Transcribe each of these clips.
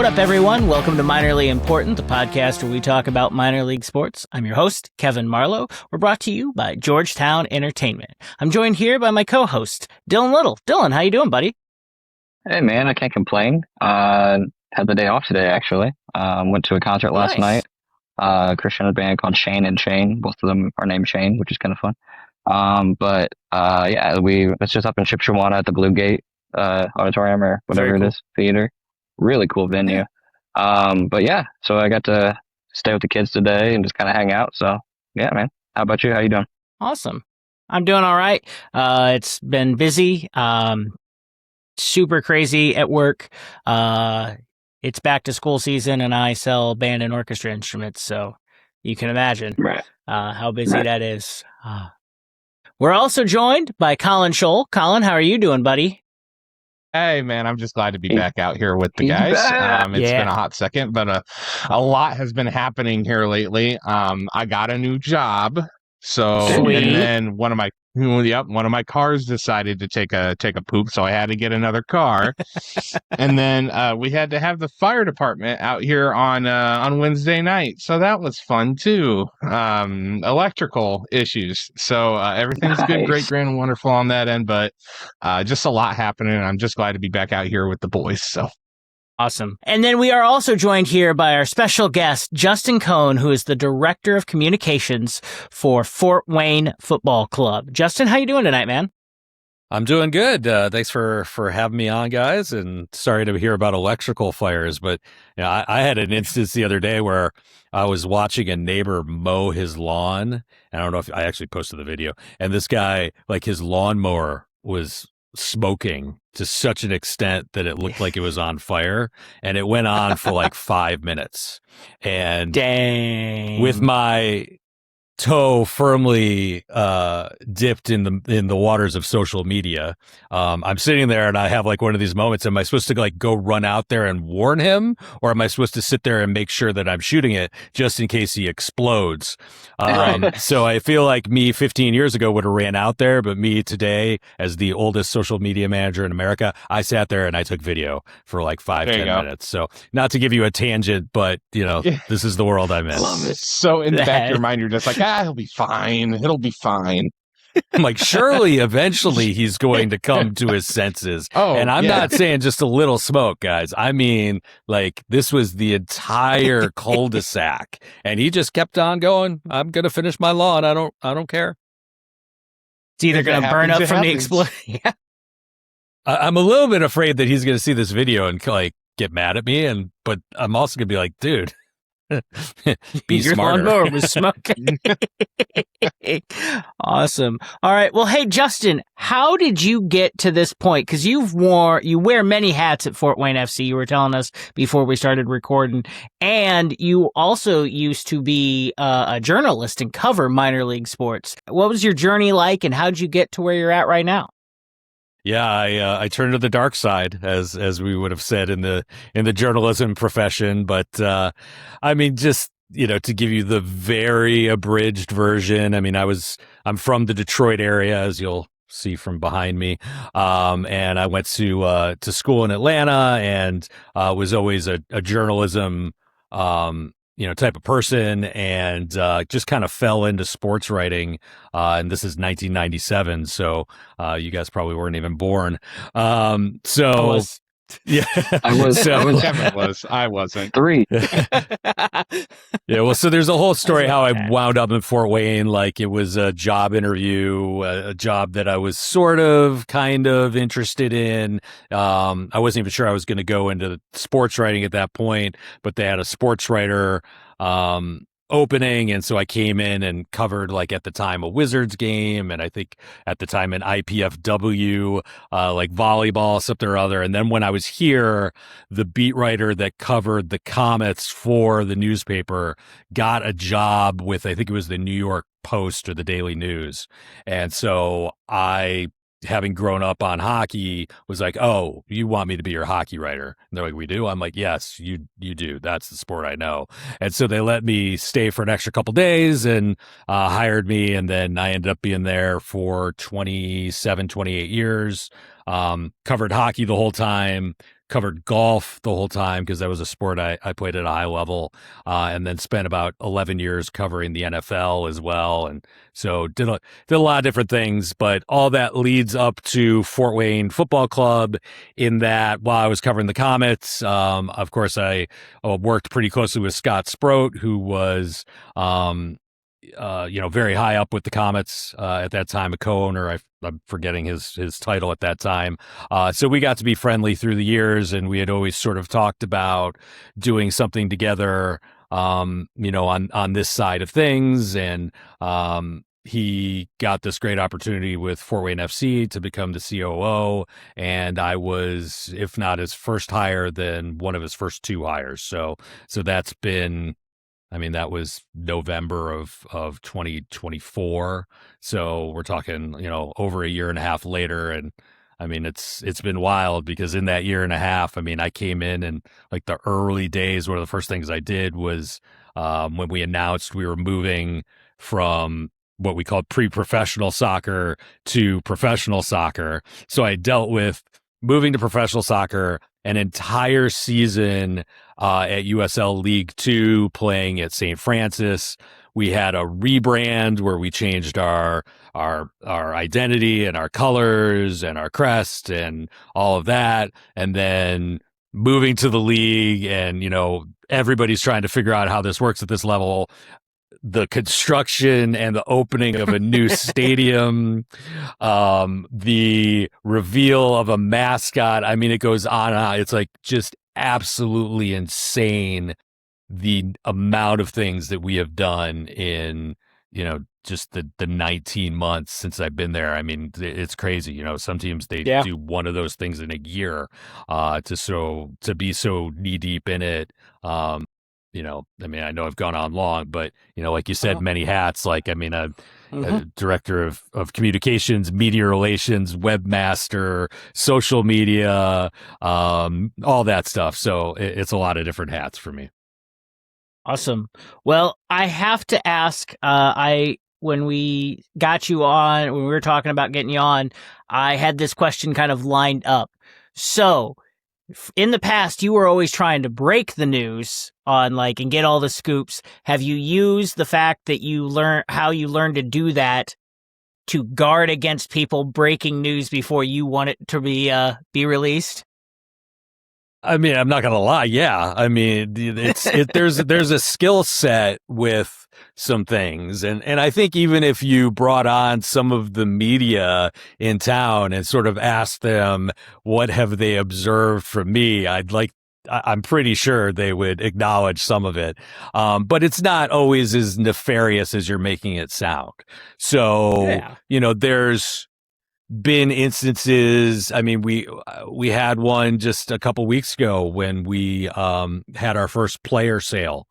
up, everyone? Welcome to Minorly Important, the podcast where we talk about minor league sports. I'm your host, Kevin Marlowe. We're brought to you by Georgetown Entertainment. I'm joined here by my co-host, Dylan Little. Dylan, how you doing, buddy? Hey, man, I can't complain. Had the day off today, actually. Went to a concert last night. Christian band called Shane and Shane. Both of them are named Shane, which is kind of fun. It's just up in Shipshewana at the Blue Gate Auditorium or whatever it is, theater. Really cool venue. So I got to stay with the kids today and just kind of hang out. So yeah, man. How about you? How you doing? Awesome. I'm doing all right. It's been busy. Super crazy at work. It's back to school season and I sell band and orchestra instruments. So you can imagine how busy that is. We're also joined by Colin Scholl. Colin, how are you doing, buddy? Hey, man, I'm just glad to be back out here with the guys. It's been a hot second, but a lot has been happening here lately. I got a new job. So, and then one of my cars decided to take a poop, so I had to get another car. And then we had to have the fire department out here on Wednesday night, so that was fun too. Electrical issues, so everything's good, great, grand, and wonderful on that end. But just a lot happening. I'm just glad to be back out here with the boys. So. Awesome. And then we are also joined here by our special guest, Justin Cohn, who is the Director of Communications for Fort Wayne Football Club. Justin, how you doing tonight, man? I'm doing good. Thanks for having me on, guys, and sorry to hear about electrical fires, but I had an instance the other day where I was watching a neighbor mow his lawn, and I don't know if I actually posted the video, and this guy, like his lawnmower was smoking to such an extent that it looked like it was on fire, and it went on for like 5 minutes. And dang, with my toe firmly dipped in the waters of social media, I'm sitting there and I have like one of these moments. Am I supposed to like go run out there and warn him, or am I supposed to sit there and make sure that I'm shooting it just in case he explodes? So I feel like me 15 years ago would have ran out there, but me today, as the oldest social media manager in America, I sat there and I took video for like 5-10 minutes. So not to give you a tangent, but this is the world I'm in. Love it. So in the back of your mind, you're just like, he'll be fine. It'll be fine. I'm like, surely eventually he's going to come to his senses. And I'm not saying just a little smoke, guys. I mean, like, this was the entire cul-de-sac, and he just kept on going. I'm going to finish my lawn. I don't care. It's either going to burn up from the explosion. I'm a little bit afraid that he's going to see this video and like get mad at me, but I'm also going to be like, dude, be your smarter. Lawnmower was smoking. Awesome. All right. Well, hey, Justin, how did you get to this point? Because you wear many hats at Fort Wayne FC. You were telling us before we started recording, and you also used to be a journalist and cover minor league sports. What was your journey like, and how did you get to where you're at right now? Yeah, I turned to the dark side, as we would have said in the journalism profession. But I mean, just to give you the very abridged version. I mean, I'm from the Detroit area, as you'll see from behind me, and I went to school in Atlanta, and was always a journalism type of person, and just kind of fell into sports writing. And this is 1997, so you guys probably weren't even born. I wasn't. 3. Yeah, well, so there's a whole story how I wound up in Fort Wayne. Like, it was a job interview, a job that I was kind of interested in. I wasn't even sure I was going to go into sports writing at that point, but they had a sports writer opening, and so I came in and covered, like, at the time, a Wizards game, and I think at the time an IPFW, like volleyball, something or other. And then when I was here, the beat writer that covered the Comets for the newspaper got a job with, I think it was the New York Post or the Daily News. And so I, having grown up on hockey, was like, oh, you want me to be your hockey writer? And they're like, we do? I'm like, yes, you do. That's the sport I know. And so they let me stay for an extra couple days and hired me. And then I ended up being there for 27, 28 years, covered hockey the whole time, covered golf the whole time because that was a sport I played at a high level, and then spent about 11 years covering the NFL as well. And so did a lot of different things, but all that leads up to Fort Wayne Football Club, in that while I was covering the Comets, of course, I worked pretty closely with Scott Sproat, who was very high up with the Comets at that time, a co-owner. I'm forgetting his title at that time. So we got to be friendly through the years, and we had always sort of talked about doing something together, on this side of things. And he got this great opportunity with Fort Wayne FC to become the COO, and I was, if not his first hire, then one of his first two hires. So that's been, that was November of 2024. So we're talking, over a year and a half later. And it's been wild, because in that year and a half, I came in, and like the early days, one of the first things I did was when we announced we were moving from what we called pre-professional soccer to professional soccer. So I dealt with moving to professional soccer, an entire season at USL League Two, playing at St. Francis. We had a rebrand where we changed our identity and our colors and our crest and all of that. And then moving to the league, and, everybody's trying to figure out how this works at this level. The construction and the opening of a new stadium, the reveal of a mascot. It goes on and on. It's like just absolutely insane, the amount of things that we have done in, just the 19 months since I've been there. It's crazy. Some teams, they do one of those things in a year, to be so knee deep in it. I know I've gone on long, but, like you said, many hats. Like, a director of communications, media relations, webmaster, social media, all that stuff. So it's a lot of different hats for me. Awesome. Well, I have to ask, when we got you on, when we were talking about getting you on, I had this question kind of lined up. So, in the past, you were always trying to break the news on and get all the scoops. Have you used the fact that you learned to do that to guard against people breaking news before you want it to be released? I'm not gonna lie. Yeah, there's a skill set with some things, and I think even if you brought on some of the media in town and sort of asked them what have they observed from me, I'm pretty sure they would acknowledge some of it. But it's not always as nefarious as you're making it sound. So, there's been instances. We had one just a couple weeks ago when we had our first player sale.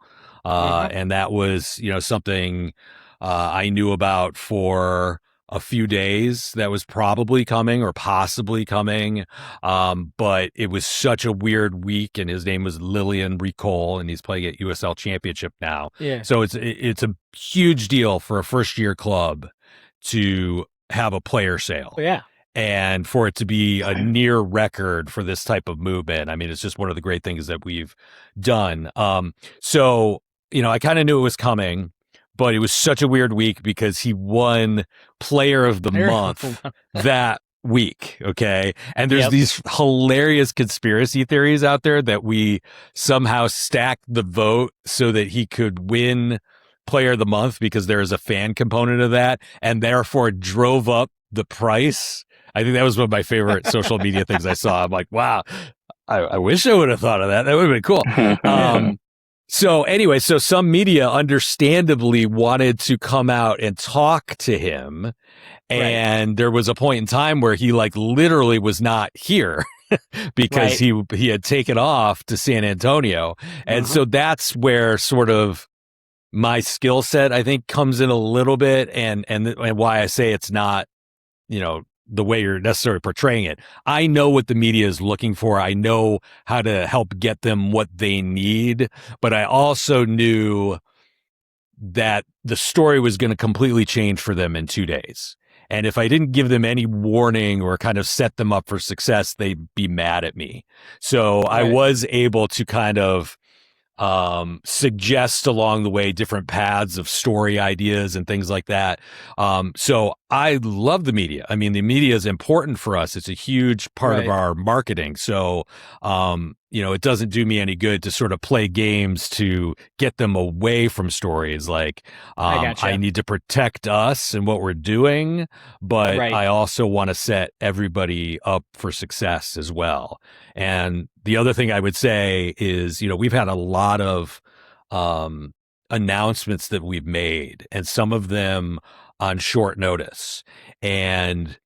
And that was, something I knew about for a few days that was probably coming or possibly coming. But it was such a weird week, and his name was Lillian Recole, and he's playing at USL Championship now. Yeah. So it's a huge deal for a first year club to have a player sale. Yeah. And for it to be a near record for this type of movement. It's just one of the great things that we've done. So, I kind of knew it was coming, but it was such a weird week because he won player of the month that week. Okay. And there's these hilarious conspiracy theories out there that we somehow stacked the vote so that he could win player of the month because there is a fan component of that, and therefore drove up the price. I think that was one of my favorite social media things I saw. I'm like, wow, I wish I would have thought of that. That would have been cool. So anyway, so some media understandably wanted to come out and talk to him. And there was a point in time where he literally was not here because he had taken off to San Antonio. And so that's where sort of my skill set, I think, comes in a little bit, and why I say it's not, the way you're necessarily portraying it. I know what the media is looking for. I know how to help get them what they need, but I also knew that the story was going to completely change for them in 2 days. And if I didn't give them any warning or kind of set them up for success, they'd be mad at me. So I was able to kind of suggest along the way different paths of story ideas and things like that. So I love the media. I mean, the media is important for us. It's a huge part of our marketing. So, it doesn't do me any good to sort of play games to get them away from stories. Like, I need to protect us and what we're doing, but I also want to set everybody up for success as well. And the other thing I would say is, we've had a lot of announcements that we've made, and some of them on short notice. And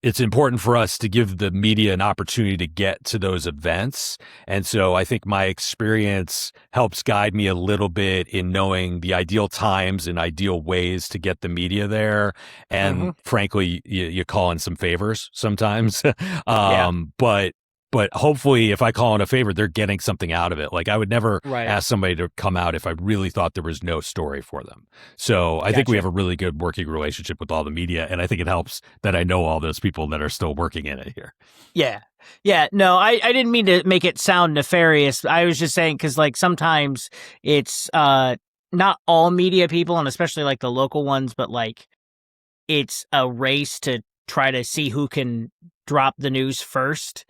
it's important for us to give the media an opportunity to get to those events. And so I think my experience helps guide me a little bit in knowing the ideal times and ideal ways to get the media there. And frankly, you call in some favors sometimes. But hopefully if I call in a favor, they're getting something out of it. Like I would never ask somebody to come out if I really thought there was no story for them. So I think we have a really good working relationship with all the media. And I think it helps that I know all those people that are still working in it here. Yeah. Yeah. No, I didn't mean to make it sound nefarious. I was just saying, because like sometimes it's not all media people, and especially like the local ones, but like it's a race to try to see who can drop the news first.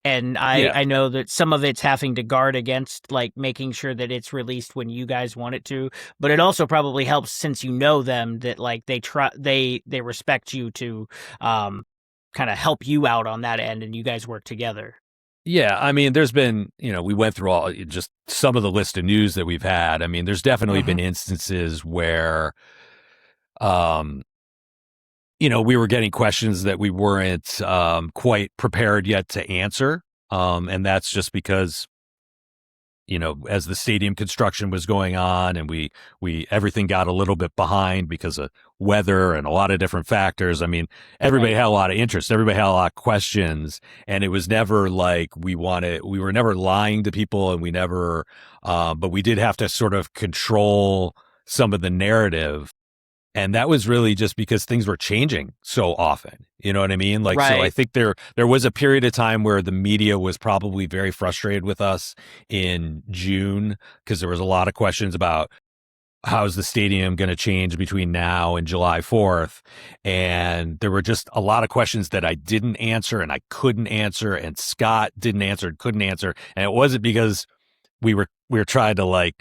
And I know that some of it's having to guard against like making sure that it's released when you guys want it to, but it also probably helps, since you know them, that like they respect you to kind of help you out on that end, and you guys work together. Yeah, I mean, there's been, we went through all just some of the list of news that we've had. I mean, there's definitely been instances where we were getting questions that we weren't quite prepared yet to answer. And that's just because, as the stadium construction was going on and we everything got a little bit behind because of weather and a lot of different factors. I mean, everybody had a lot of interest. Everybody had a lot of questions, and it was never like we were never lying to people, and we never, but we did have to sort of control some of the narrative. And that was really just because things were changing so often. You know what I mean? Like, so I think there was a period of time where the media was probably very frustrated with us in June, because there was a lot of questions about how's the stadium going to change between now and July 4th. And there were just a lot of questions that I didn't answer and I couldn't answer, and Scott didn't answer and couldn't answer. And it wasn't because we were trying to like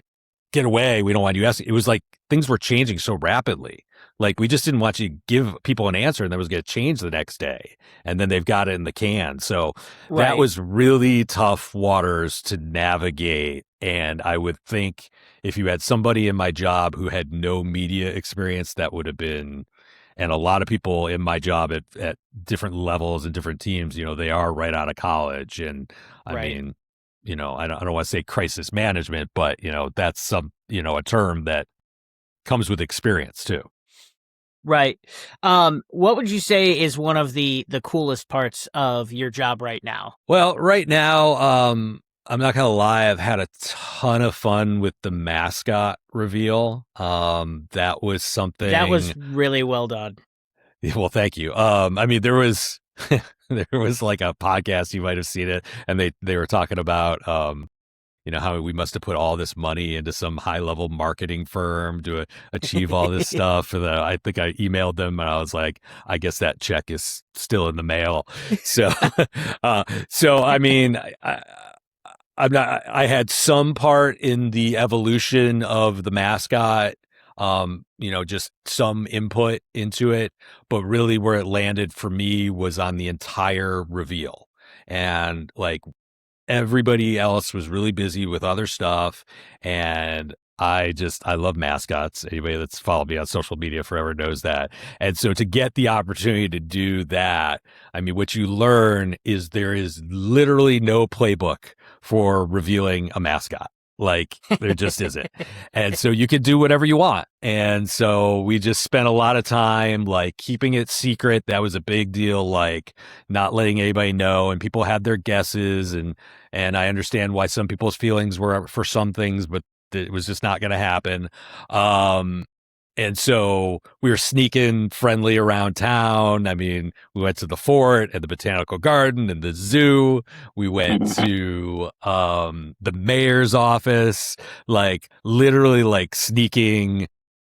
get away. We don't want you asking. It was like things were changing so rapidly. Like we just didn't want you to give people an answer and that was going to change the next day. And then they've got it in the can. So that was really tough waters to navigate. And I would think if you had somebody in my job who had no media experience, that would have been, and a lot of people in my job at different levels and different teams, they are right out of college. And I mean, I don't want to say crisis management, but, that's some, a term that comes with experience too. Right. What would you say is one of the coolest parts of your job right now? Well, right now, I'm not going to lie. I've had a ton of fun with the mascot reveal. That was something that was really well done. Well, thank you. I mean, there was like a podcast, you might have seen it, and they were talking about how we must have put all this money into some high level marketing firm to achieve all this stuff. And I think I emailed them and I was like, I guess that check is still in the mail. So, I mean, I had some part in the evolution of the mascot, just some input into it, but really where it landed for me was on the entire reveal. And like, everybody else was really busy with other stuff. And I love mascots. Anybody that's followed me on social media forever knows that. And so to get the opportunity to do that, I mean, what you learn is there is literally no playbook for revealing a mascot. Like there just isn't. And so you can do whatever you want. And so we just spent a lot of time like keeping it secret. That was a big deal, like not letting anybody know, and people had their guesses, and I understand why some people's feelings were for some things, but it was just not going to happen. And so we were sneaking friendly around town. I mean, we went to the fort and the botanical garden and the zoo. We went to the mayor's office, like literally like sneaking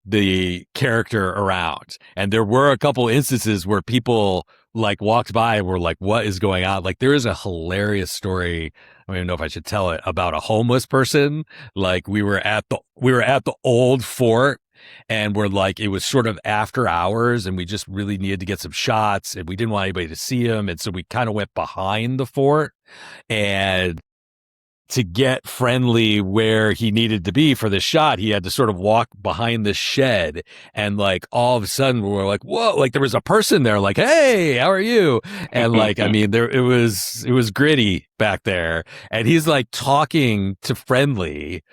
the character around. And there were a couple instances where people like walked by and were like, what is going on? Like there is a hilarious story. I don't even know if I should tell it, about a homeless person. Like we were at the old fort, and we're like, it was sort of after hours and we just really needed to get some shots and we didn't want anybody to see him. And so we kind of went behind the fort, and to get friendly where he needed to be for the shot, he had to sort of walk behind the shed. And like all of a sudden we were like, whoa, like there was a person there, like, hey, how are you? And like, I mean, it was gritty back there. And he's like talking to Friendly,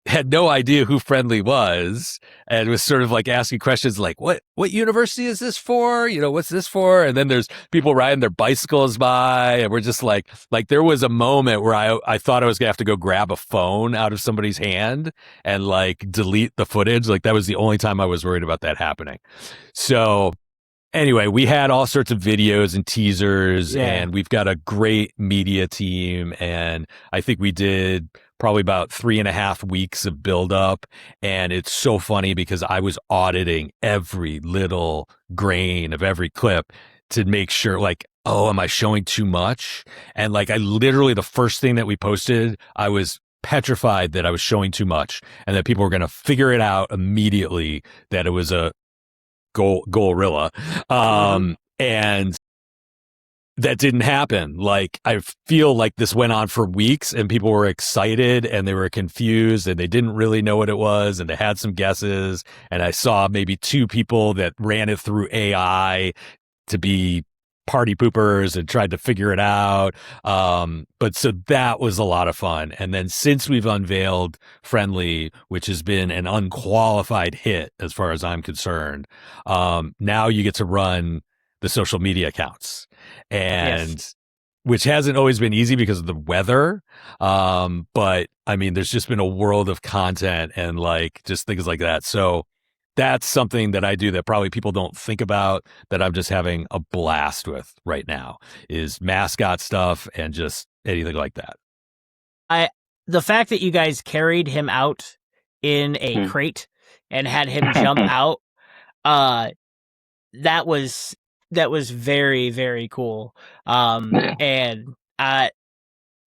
had no idea who Friendly was, and was sort of like asking questions like, what university is this for? You know, what's this for? And then there's people riding their bicycles by, and we're just like there was a moment where I thought I was gonna have to go grab a phone out of somebody's hand and like delete the footage. Like that was the only time I was worried about that happening. So anyway, we had all sorts of videos and teasers, and we've got a great media team, and I think we did probably about 3.5 weeks of buildup. And it's so funny because I was auditing every little grain of every clip to make sure, like, oh, am I showing too much? And like, I literally, the first thing that we posted, I was petrified that I was showing too much and that people were going to figure it out immediately that it was a gorilla. And that didn't happen. Like, I feel like this went on for weeks and people were excited and they were confused and they didn't really know what it was and they had some guesses. And I saw maybe 2 people that ran it through AI to be party poopers and tried to figure it out. But so that was a lot of fun. And then since we've unveiled Friendly, which has been an unqualified hit as far as I'm concerned, now you get to run the social media accounts, and which hasn't always been easy because of the weather. But I mean, there's just been a world of content and like just things like that. So that's something that I do that probably people don't think about, that I'm just having a blast with right now, is mascot stuff and just anything like that. The fact that you guys carried him out in a crate and had him jump out, that was very, very cool. And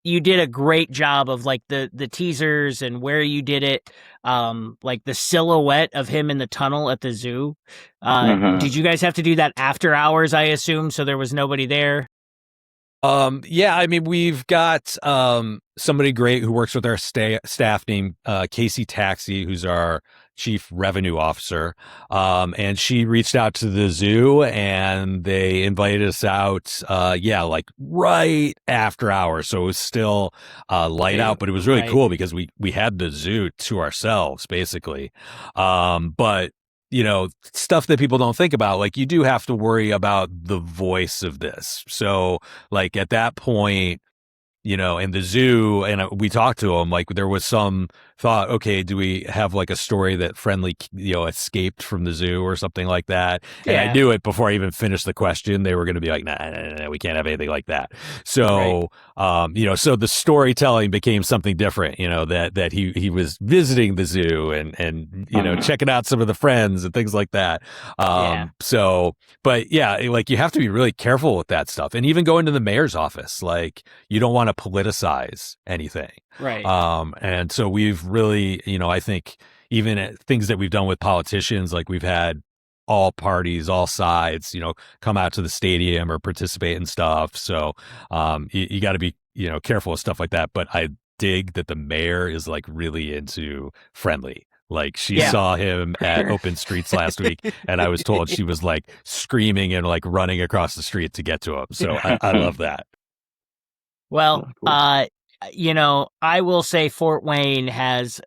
you did a great job of like the teasers and where you did it, like the silhouette of him in the tunnel at the zoo. Did you guys have to do that after hours, I assume, so there was nobody there? Yeah, I mean, we've got somebody great who works with our staff named Casey Taxi, who's our chief revenue officer. And she reached out to the zoo and they invited us out, like right after hours. So it was still light out, but it was really cool because we had the zoo to ourselves, basically. But you know, stuff that people don't think about, like you do have to worry about the voice of this. So like at that point, you know, in the zoo, and we talked to him, like there was some thought, okay, do we have like a story that Friendly, you know, escaped from the zoo or something like that? And I knew it before I even finished the question. They were going to be like, nah, we can't have anything like that. So, you know, so the storytelling became something different, you know, that he was visiting the zoo and you know, checking out some of the friends and things like that. So, but yeah, like you have to be really careful with that stuff. And even going to the mayor's office, like you don't want to politicize anything. Right. And so we've really, you know, I think even at things that we've done with politicians, like we've had all parties, all sides, you know, come out to the stadium or participate in stuff. So, you got to be, you know, careful with stuff like that. But I dig that the mayor is like really into Friendly. Like she saw him at Open Streets last week, and I was told she was like screaming and like running across the street to get to him. So I love that. Well, you know, I will say Fort Wayne has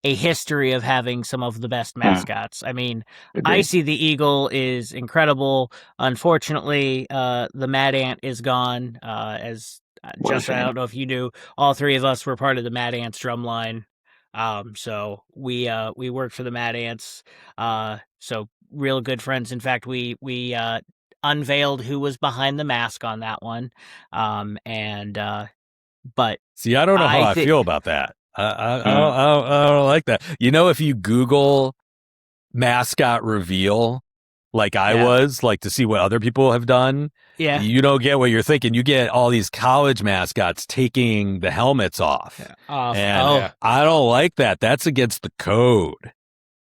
a history of having some of the best mascots. I mean, Icy the Eagle is incredible. Unfortunately, the Mad Ant is gone. As Justin, I don't know if you do, all 3 of us were part of the Mad Ant's drumline. So we work for the Mad Ants. So real good friends. In fact, we unveiled who was behind the mask on that one. But see, I don't know how I feel about that. I don't like that. You know, if you Google mascot reveal, like I was, like to see what other people have done, you don't get what you're thinking. You get all these college mascots taking the helmets off. And I don't like that. That's against the code.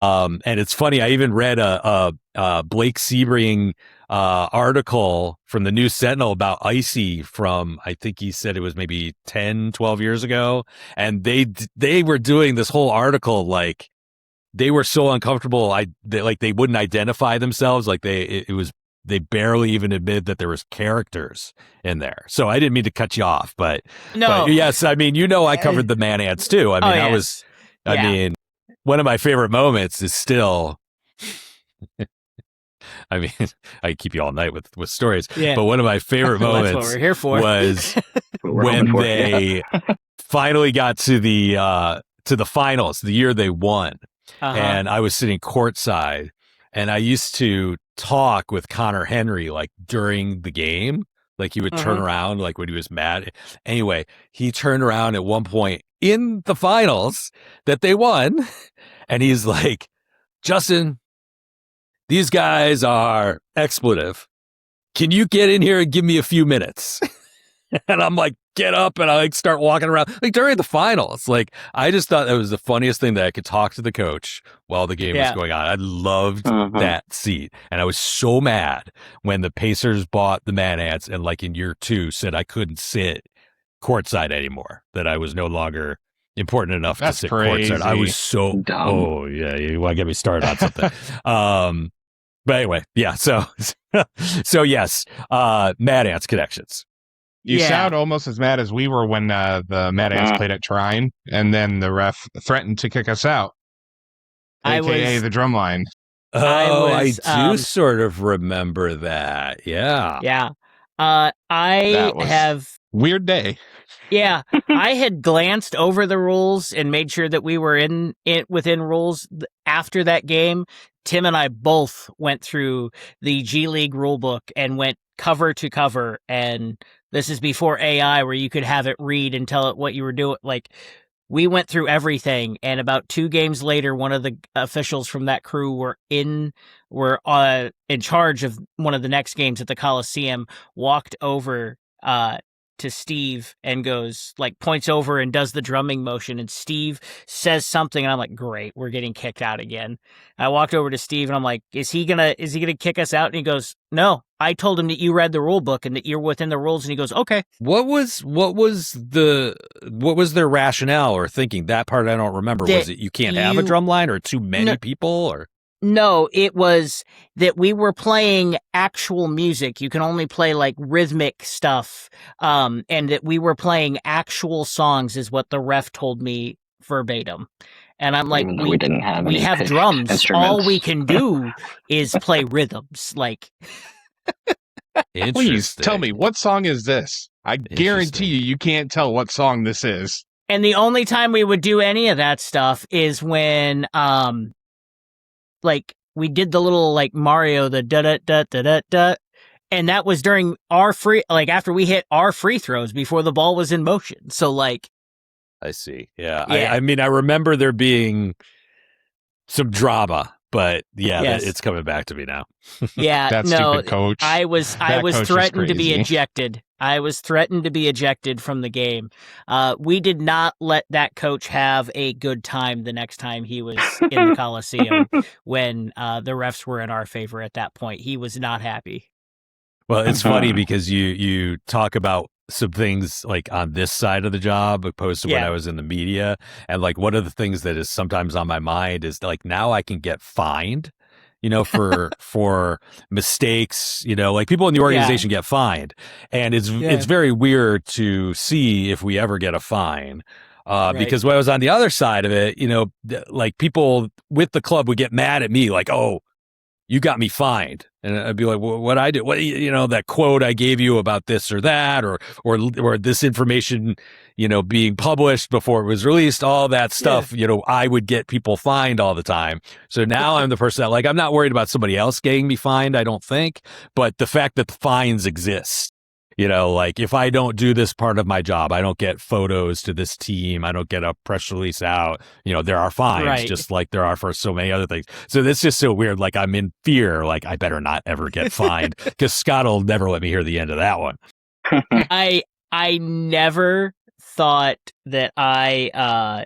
And it's funny, I even read a Blake Sebring article from the News Sentinel about Icy from, I think he said it was maybe 10, 12 years ago. And they were doing this whole article like they were so uncomfortable. They wouldn't identify themselves. Like they barely even admitted that there was characters in there. So I didn't mean to cut you off, but yes, I mean, I covered the Man Ants too. I mean, I mean, one of my favorite moments is still, I mean, I keep you all night with stories, but one of my favorite moments what we're here for. was when they finally got to the finals, the year they won. And I was sitting courtside, and I used to talk with Connor Henry like during the game. Like he would turn around like when he was mad. Anyway, he turned around at one point in the finals that they won, and he's like, Justin, these guys are expletive. Can you get in here and give me a few minutes? And I'm like, get up, and I like start walking around like during the finals. Like I just thought that was the funniest thing that I could talk to the coach while the game was going on. I loved that seat, and I was so mad when the Pacers bought the Man Ants and like in year 2 said I couldn't sit courtside anymore, that I was no longer important enough to sit courtside. I was so dumb. Oh yeah, you want to get me started on something? But anyway, yeah. So yes, Mad Ants connections. You sound almost as mad as we were when the Mad Ants played at Trine, and then the ref threatened to kick us out, aka the drumline. Oh, I do sort of remember that. Yeah. Yeah. Weird day. Yeah, I had glanced over the rules and made sure that we were within rules after that game. Tim and I both went through the G League rulebook and went cover to cover, and this is before AI where you could have it read and tell it what you were doing. Like, we went through everything, and about 2 games later, one of the officials from that crew were in charge of one of the next games at the Coliseum, walked over to Steve and goes, like, points over and does the drumming motion, and Steve says something, and I'm like, great, we're getting kicked out again. I walked over to Steve, and I'm like, is he gonna kick us out? And he goes, no, I told him that you read the rule book and that you're within the rules. And he goes, okay. What was their rationale or thinking? That part I don't remember. Was it you can't have a drum line or too many people, or? No, it was that we were playing actual music. You can only play like rhythmic stuff. And that we were playing actual songs is what the ref told me verbatim. And I'm like, we have drums. All we can do is play rhythms. Like, please tell me, what song is this? I guarantee you can't tell what song this is. And the only time we would do any of that stuff is when, like, we did the little, like, Mario, the da-da-da-da-da-da, and that was during our after we hit our free throws before the ball was in motion. So, like... I see. Yeah. I mean, I remember there being some drama, but it's coming back to me now. Yeah. That stupid coach. I was threatened to be ejected. I was threatened to be ejected from the game. We did not let that coach have a good time the next time he was in the Coliseum when the refs were in our favor at that point. He was not happy. Well, it's funny because you talk about some things like on this side of the job opposed to when I was in the media. And like one of the things that is sometimes on my mind is like now I can get fined, for mistakes, like people in the organization get fined. And it's very weird to see if we ever get a fine. Because when I was on the other side of it, like people with the club would get mad at me like, oh, you got me fined. And I'd be like, well, what I do, what, you know, that quote I gave you about this or that, or this information, you know, being published before it was released, all that stuff, you know, I would get people fined all the time. So now I'm the person that, like, I'm not worried about somebody else getting me fined, I don't think, but the fact that the fines exist. You know, like if I don't do this part of my job, I don't get photos to this team, I don't get a press release out, you know, there are fines, just like there are for so many other things. So that's just so weird. Like I'm in fear, like I better not ever get fined because Scott will never let me hear the end of that one. I never thought that I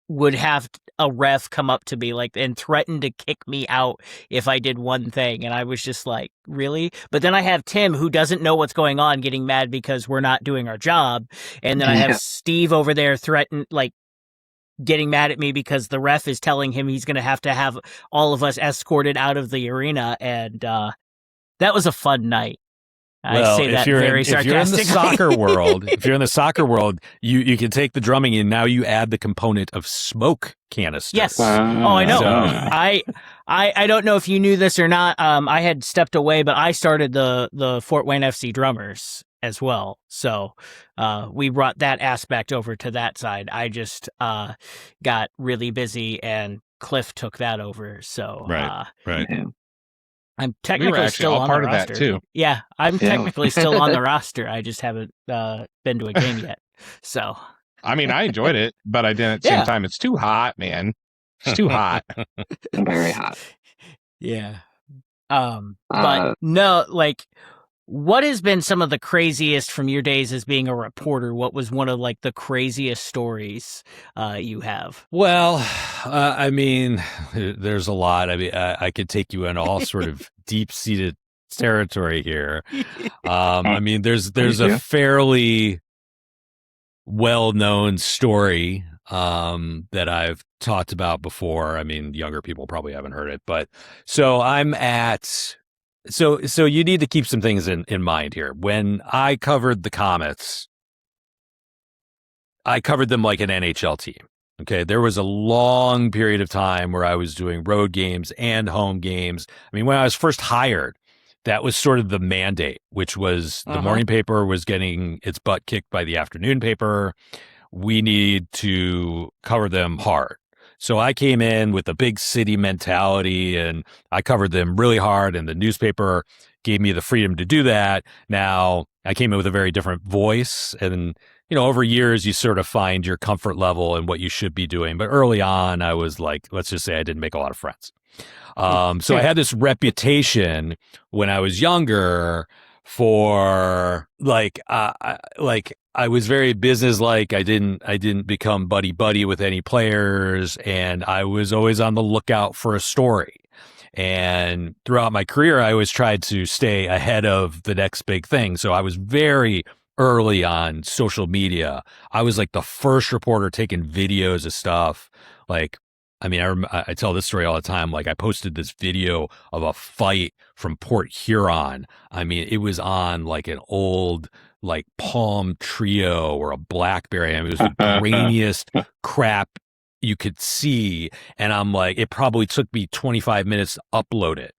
would have a ref come up to me like and threaten to kick me out if I did one thing, and I was just like, really? But then I have Tim, who doesn't know what's going on, getting mad because we're not doing our job, and then I have Steve over there getting mad at me because the ref is telling him he's going to have all of us escorted out of the arena, and that was a fun night. Well, I say that very sarcastically. If you're in the soccer world, you can take the drumming and now you add the component of smoke canisters. Yes. Oh, I know. So. I don't know if you knew this or not. I had stepped away, but I started the Fort Wayne FC drummers as well. So we brought that aspect over to that side. I just got really busy and Cliff took that over. So right. Yeah. I'm technically still on part the of roster. that too. Yeah, I'm technically still on the roster. I just haven't been to a game yet. So, I mean, I enjoyed it, but I didn't at the same time. It's too hot, man. It's too hot. Very hot. Yeah. But no, like, what has been some of the craziest from your days as being a reporter? What was one of like the craziest stories you have? Well, I mean, there's a lot. I mean, I could take you in all sort of deep-seated territory here. I mean, there's a fairly well-known story that I've talked about before. I mean, younger people probably haven't heard it, but so I'm at. So you need to keep some things in mind here. When I covered the Comets, I covered them like an NHL team. Okay. There was a long period of time where I was doing road games and home games. I mean, when I was first hired, that was sort of the mandate, which was the morning paper was getting its butt kicked by the afternoon paper. We need to cover them hard. So I came in with a big city mentality and I covered them really hard, and the newspaper gave me the freedom to do that. Now I came in with a very different voice, and, you know, over years you sort of find your comfort level and what you should be doing. But early on I was like, let's just say I didn't make a lot of friends. So I had this reputation when I was younger for I was very businesslike. I didn't become buddy with any players, and I was always on the lookout for a story. And throughout my career, I always tried to stay ahead of the next big thing. So I was very early on social media. I was like the first reporter taking videos of stuff. Like, I mean, I tell this story all the time. Like, I posted this video of a fight from Port Huron. I mean, it was on like an old like Palm Trio or a BlackBerry. I mean, it was the grainiest crap you could see. And I'm like, it probably took me 25 minutes to upload it.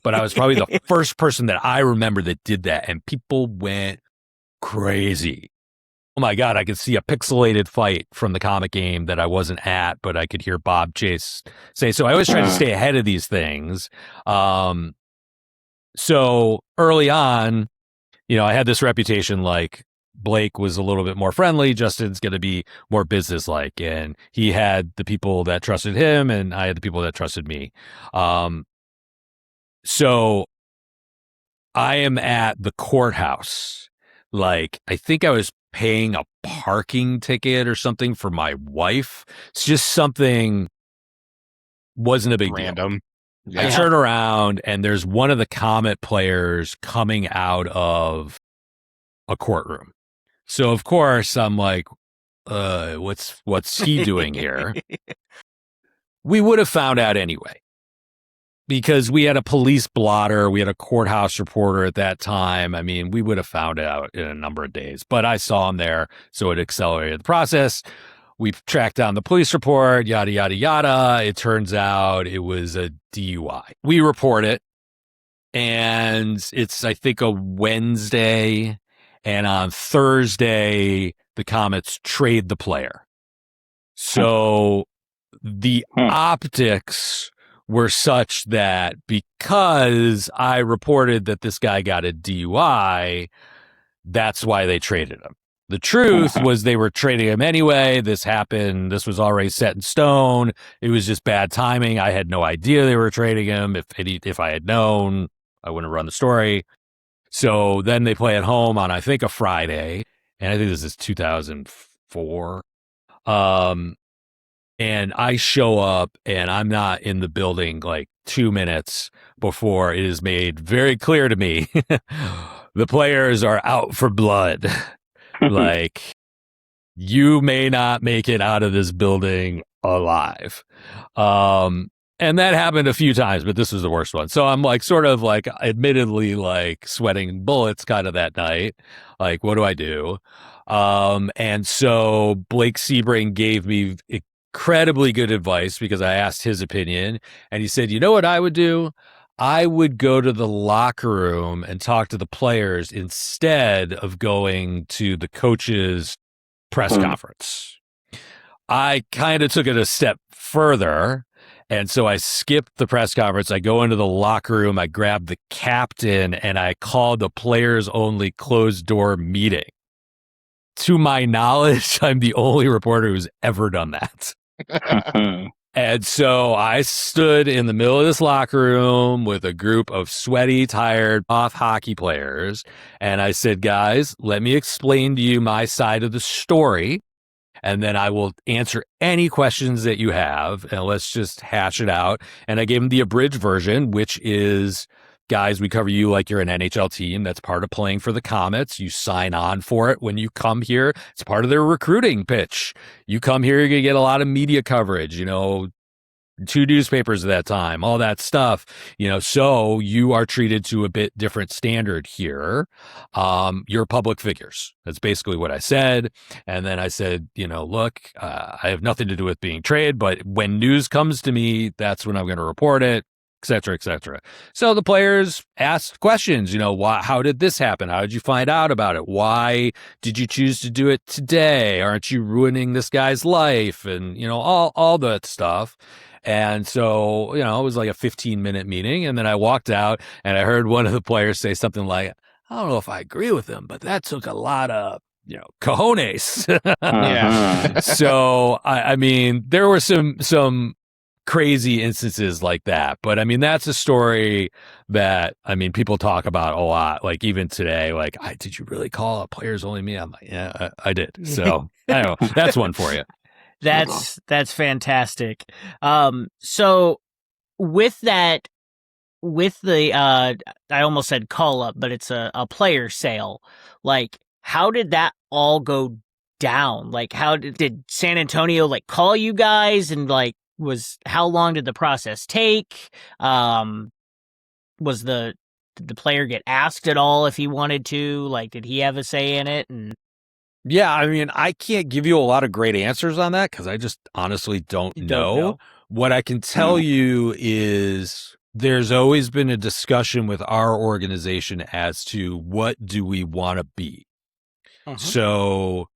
But I was probably the first person that I remember that did that. And people went crazy. Oh my God, I could see a pixelated fight from the Comet game that I wasn't at, but I could hear Bob Chase say. So I always try to stay ahead of these things. So early on, you know, I had this reputation like Blake was a little bit more friendly. Justin's going to be more businesslike, and he had the people that trusted him, and I had the people that trusted me. So I am at the courthouse. Like, I think I was paying a parking ticket or something for my wife. It's just something wasn't a big random deal. Yeah. I turn around and there's one of the Comet players coming out of a courtroom. So of course I'm like, what's he doing here? We would have found out anyway, because we had a police blotter, we had a courthouse reporter at that time. I mean, we would have found out in a number of days, but I saw him there, so it accelerated the process. We tracked down the police report, yada, yada, yada. It turns out it was a DUI. We report it, and it's, I think, a Wednesday. And on Thursday, the Comets trade the player. So the optics were such that because I reported that this guy got a DUI, that's why they traded him. The truth was they were trading him anyway. This happened. This was already set in stone. It was just bad timing. I had no idea they were trading him. If I had known, I wouldn't have run the story. So then they play at home on, I think, a Friday. And I think this is 2004. And I show up and I'm not in the building like 2 minutes before it is made very clear to me the players are out for blood. Like, you may not make it out of this building alive. And that happened a few times, but this was the worst one. So I'm like, sort of like, admittedly, like sweating bullets kind of that night. Like, what do I do? And so Blake Sebring gave me incredibly good advice because I asked his opinion, and he said, you know what I would do? I would go to the locker room and talk to the players instead of going to the coach's press conference. I kind of took it a step further. And so I skipped the press conference. I go into the locker room. I grab the captain and I called the players only closed door meeting. To my knowledge, I'm the only reporter who's ever done that. And so I stood in the middle of this locker room with a group of sweaty, tired, off hockey players. And I said, guys, let me explain to you my side of the story. And then I will answer any questions that you have. And let's just hash it out. And I gave them the abridged version, which is, guys, we cover you like you're an NHL team. That's part of playing for the Comets. You sign on for it when you come here. It's part of their recruiting pitch. You come here, you're going to get a lot of media coverage, 2 newspapers at that time, all that stuff, so you are treated to a bit different standard here. You're public figures. That's basically what I said. And then I said, look, I have nothing to do with being traded, but when news comes to me, that's when I'm going to report it, et cetera, et cetera. So the players asked questions, how did this happen? How did you find out about it? Why did you choose to do it today? Aren't you ruining this guy's life? And, all that stuff. And so, it was like a 15-minute meeting. And then I walked out and I heard one of the players say something like, I don't know if I agree with him, but that took a lot of, cojones. Yeah. So, I mean, there were some crazy instances like that. But I mean, that's a story that, people talk about a lot. Like even today, like, did you really call a players only me? I'm like, yeah, I did. So I don't know. That's one for you. That's fantastic. So with the I almost said call up, but it's a player sale. Like, how did that all go down? Like, how did San Antonio call you guys, and how long did the process take? Did the player get asked at all if he wanted to? Did he have a say in it? And yeah, I can't give you a lot of great answers on that because I just honestly don't know. What I can tell you is there's always been a discussion with our organization as to what do we want to be. So,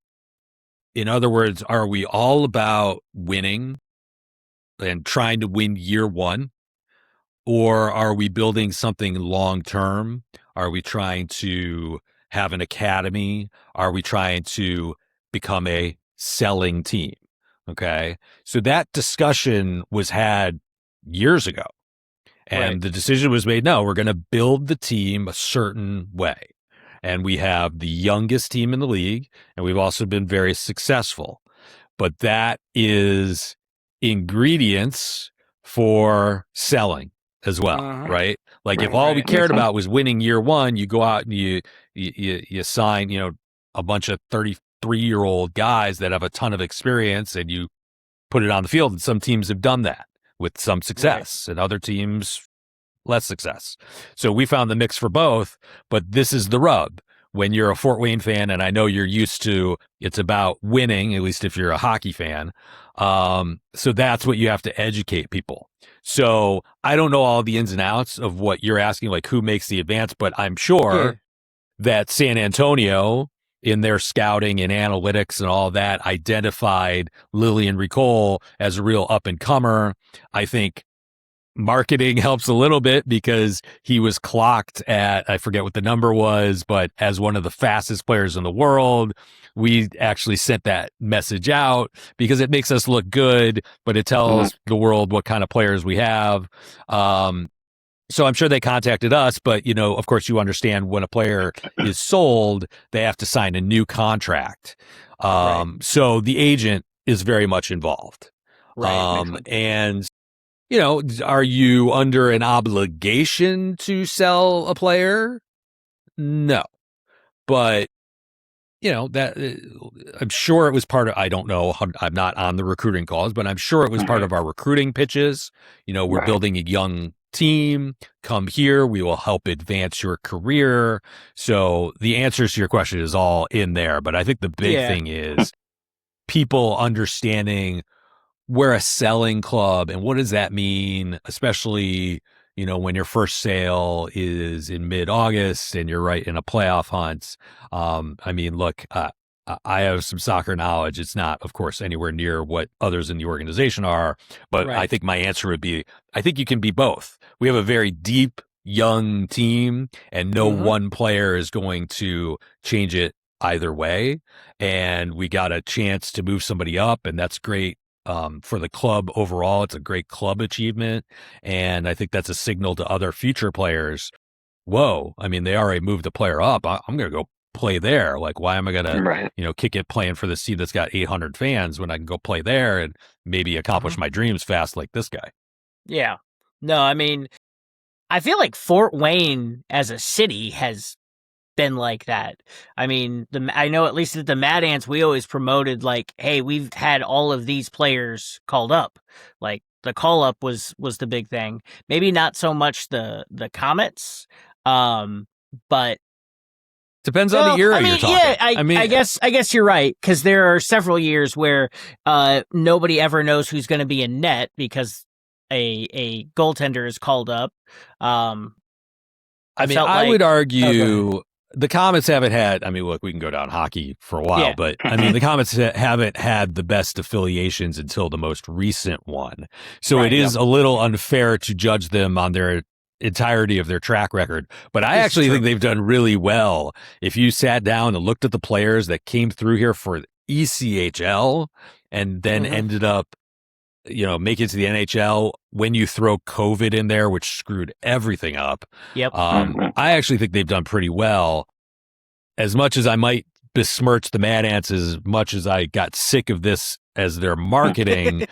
in other words, are we all about winning and trying to win year one? Or are we building something long term? Are we trying to have an academy? Are we trying to become a selling team? Okay. So that discussion was had years ago. And the decision was made, no, we're going to build the team a certain way. And we have the youngest team in the league, and we've also been very successful. But that is ingredients for selling as well, right? If all we cared about was winning year one, you go out and you sign, a bunch of 33-year-old guys that have a ton of experience, and you put it on the field. And some teams have done that with some success, and other teams less success. So we found the mix for both, but this is the rub. when you're a Fort Wayne fan, and I know you're used to, it's about winning, at least if you're a hockey fan. So that's what you have to educate people. So I don't know all the ins and outs of what you're asking, like who makes the advance, but I'm sure that San Antonio, in their scouting and analytics and all that, identified Lillian Ricole as a real up and comer. I think marketing helps a little bit because he was clocked at, I forget what the number was, but as one of the fastest players in the world. We actually sent that message out because it makes us look good, but it tells the world what kind of players we have. So I'm sure they contacted us, but, you know, of course, you understand when a player is sold, they have to sign a new contract. So the agent is very much involved. And, you know, are you under an obligation to sell a player? No. But, you know, that I'm sure it was part of, I don't know, I'm not on the recruiting calls, but I'm sure it was part of our recruiting pitches. You know, we're building a young team. Come here. We will help advance your career. So the answers to your question is all in there. But I think the big thing is people understanding we're a selling club. And what does that mean? Especially, you know, when your first sale is in mid-August and you're right in a playoff hunt. I mean, look, I have some soccer knowledge. It's not, of course, anywhere near what others in the organization are. But I think my answer would be, I think you can be both. We have a very deep, young team, and no one player is going to change it either way. And we got a chance to move somebody up, and that's great. For the club overall, it's a great club achievement. And I think that's a signal to other future players. Whoa, I mean, they already moved a player up. I'm going to go play there. Like, why am I going to, you know, kick it playing for the team that's got 800 fans when I can go play there and maybe accomplish my dreams fast like this guy? Yeah. No, I mean, I feel like Fort Wayne as a city has been like that. I mean, I know at least at the Mad Ants, we always promoted like, hey, we've had all of these players called up. Like the call up was the big thing. Maybe not so much the Comets, but depends on the era you're talking. Yeah, I guess you're right, because there are several years where nobody ever knows who's going to be in net because a goaltender is called up. I mean, I would argue the Comets haven't had, I mean, look, we can go down hockey for a while, but I mean, the Comets haven't had the best affiliations until the most recent one. So it is a little unfair to judge them on their entirety of their track record. But I actually think they've done really well. If you sat down and looked at the players that came through here for ECHL and then ended up, you know, make it to the NHL when you throw COVID in there, which screwed everything up. I actually think they've done pretty well. As much as I might besmirch the Mad Ants, as much as I got sick of this as their marketing,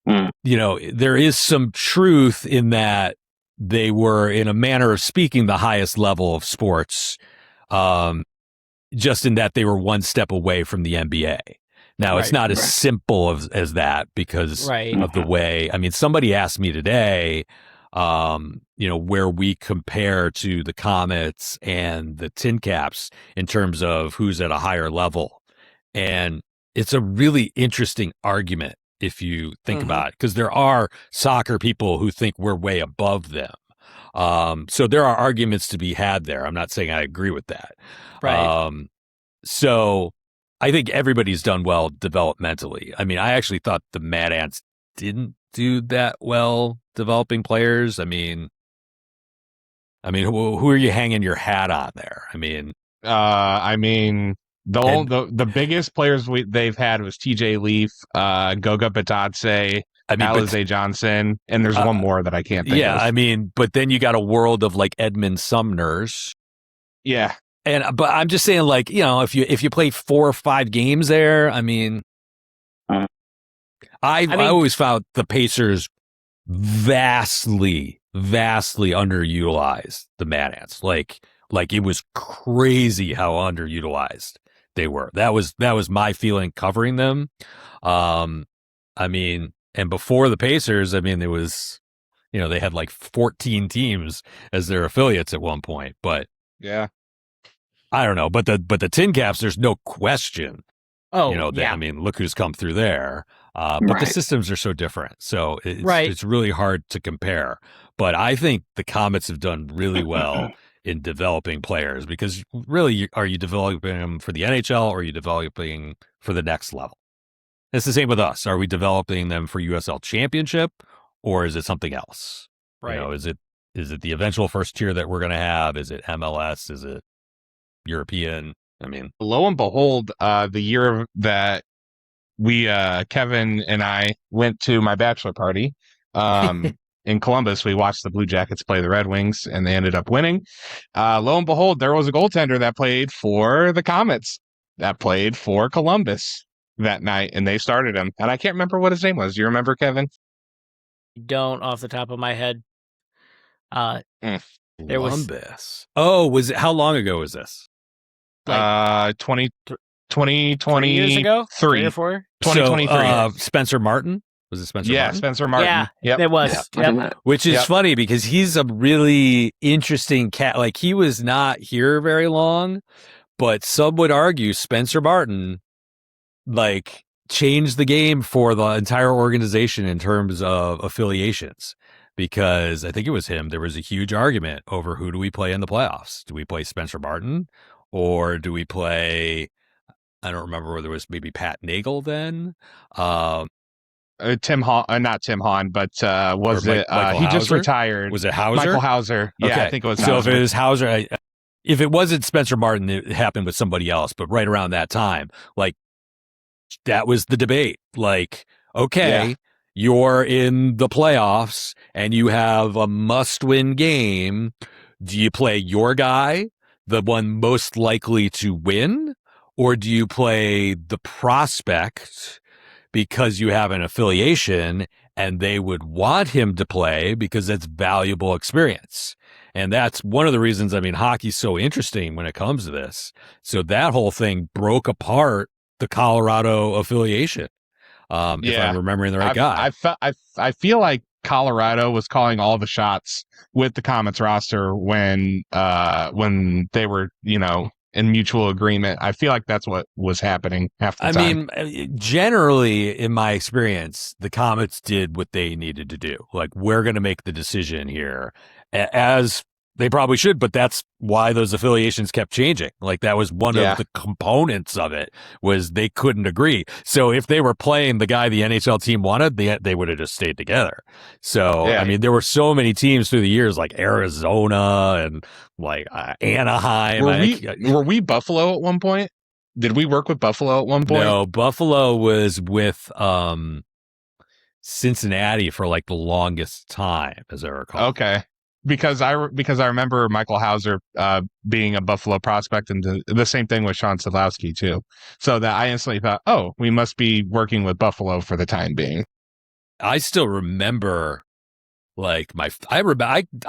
you know, there is some truth in that they were, in a manner of speaking, the highest level of sports, just in that they were one step away from the NBA. Now, it's not as simple as that because of the way, I mean, somebody asked me today, you know, where we compare to the Comets and the Tin Caps in terms of who's at a higher level. And it's a really interesting argument if you think about it, because there are soccer people who think we're way above them. So there are arguments to be had there. I'm not saying I agree with that. So I think everybody's done well developmentally. I mean, I actually thought the Mad Ants didn't do that well developing players. I mean, who are you hanging your hat on there? I mean, the biggest players they've had was TJ Leaf, Goga Batadze, Alize Johnson, and there's one more that I can't think of. Yeah, I mean, but then you got a world of like Edmund Sumners. Yeah. But I'm just saying, like, you know, if you play 4 or 5 games there, I mean, I always found the Pacers vastly underutilized the Mad Ants. Like it was crazy how underutilized they were. That was my feeling covering them. I mean, and before the Pacers, I mean, it was, you know, they had like 14 teams as their affiliates at one point, but yeah. I don't know, but the Tin Caps, there's no question. Oh, I mean, look who's come through there. But the systems are so different, so it's really hard to compare. But I think the Comets have done really well in developing players, because really, are you developing them for the NHL, or are you developing for the next level? It's the same with us. Are we developing them for USL Championship, or is it something else? Right. Is it the eventual first tier that we're going to have? Is it MLS? Is it European? I mean, lo and behold, the year that we, Kevin and I went to my bachelor party, in Columbus, we watched the Blue Jackets play the Red Wings, and they ended up winning. Lo and behold, there was a goaltender that played for the Comets, that played for Columbus that night, and they started him. And I can't remember what his name was. Do you remember, Kevin? Don't off the top of my head. There was. Columbus. Oh, was it? How long ago was this? 2023 years ago? 3 or 4? 2023. So, Spencer Martin? Was it Spencer Martin? Yeah, Spencer Martin. Yeah, yep. it was. Yep. Which is funny, because he's a really interesting cat. Like, he was not here very long, but some would argue Spencer Martin, like, changed the game for the entire organization in terms of affiliations. Because I think it was him. There was a huge argument over who do we play in the playoffs. Do we play Spencer Martin, or do we play, I don't remember whether it was maybe Pat Nagel then? Tim Hahn, not Tim Hahn, but was it? He just retired. Was it Hauser? Michael Hauser. Yeah, okay. I think it was. So Hauser. if it was Hauser, if it wasn't Spencer Martin, it happened with somebody else. But right around that time, like, that was the debate. Like, okay, you're in the playoffs and you have a must-win game. Do you play your guy, the one most likely to win, or do you play the prospect because you have an affiliation and they would want him to play because it's valuable experience? And that's one of the reasons, I mean, hockey's so interesting when it comes to this. So that whole thing broke apart the Colorado affiliation. If I'm remembering the right guy. I feel like Colorado was calling all the shots with the Comets roster when they were, in mutual agreement. I feel like that's what was happening half the time. I mean, generally, in my experience, the Comets did what they needed to do. Like, we're going to make the decision here, as they probably should, but that's why those affiliations kept changing. Like, that was one of the components of it, was they couldn't agree. So if they were playing the guy the NHL team wanted, they would have just stayed together. So, I mean, there were so many teams through the years, like Arizona and like Anaheim. Were we Buffalo at one point? Did we work with Buffalo at one point? No, Buffalo was with Cincinnati for like the longest time, as I recall. Okay. Because I remember Michael Hauser being a Buffalo prospect, and the same thing with Sean Sadlowski too. So that I instantly thought, oh, we must be working with Buffalo for the time being. I still remember, like, I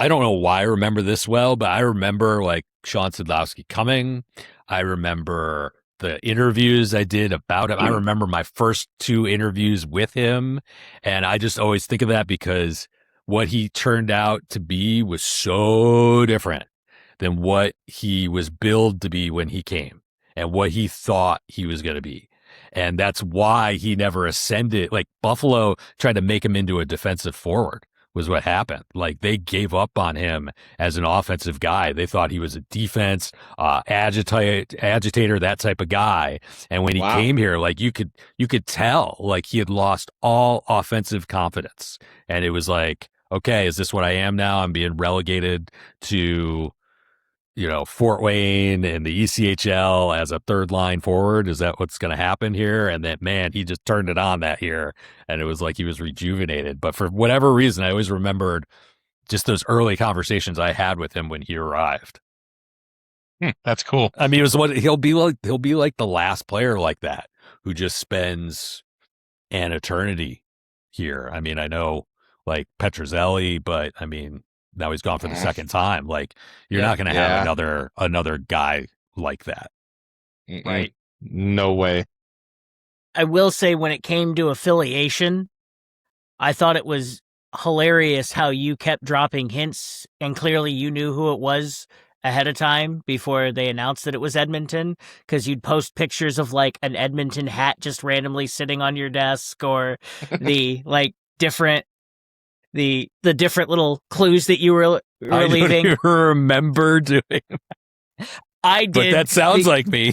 don't know why I remember this well, but I remember like Sean Sadlowski coming. I remember the interviews I did about him. I remember my first 2 interviews with him, and I just always think of that because what he turned out to be was so different than what he was billed to be when he came and what he thought he was going to be. And that's why he never ascended. Like, Buffalo tried to make him into a defensive forward was what happened. Like, they gave up on him as an offensive guy. They thought he was a defense agitator, that type of guy. And when he came here, like, you could tell, like, he had lost all offensive confidence. And it was like, okay, is this what I am now? I'm being relegated to, Fort Wayne and the ECHL as a third line forward. Is that what's going to happen here? And that, man, he just turned it on that year, and it was like he was rejuvenated. But for whatever reason, I always remembered just those early conversations I had with him when he arrived. That's cool. I mean, it was what he'll be like the last player like that who just spends an eternity here. I mean, I know, like, Petruzzelli, but I mean, now he's gone for the second time. Like, you're not going to have another guy like that. Right. No way. I will say, when it came to affiliation, I thought it was hilarious how you kept dropping hints, and clearly you knew who it was ahead of time before they announced that it was Edmonton, because you'd post pictures of like an Edmonton hat just randomly sitting on your desk, or the like different the different little clues that you were leaving. I don't even remember doing. I did, but that sounds like me.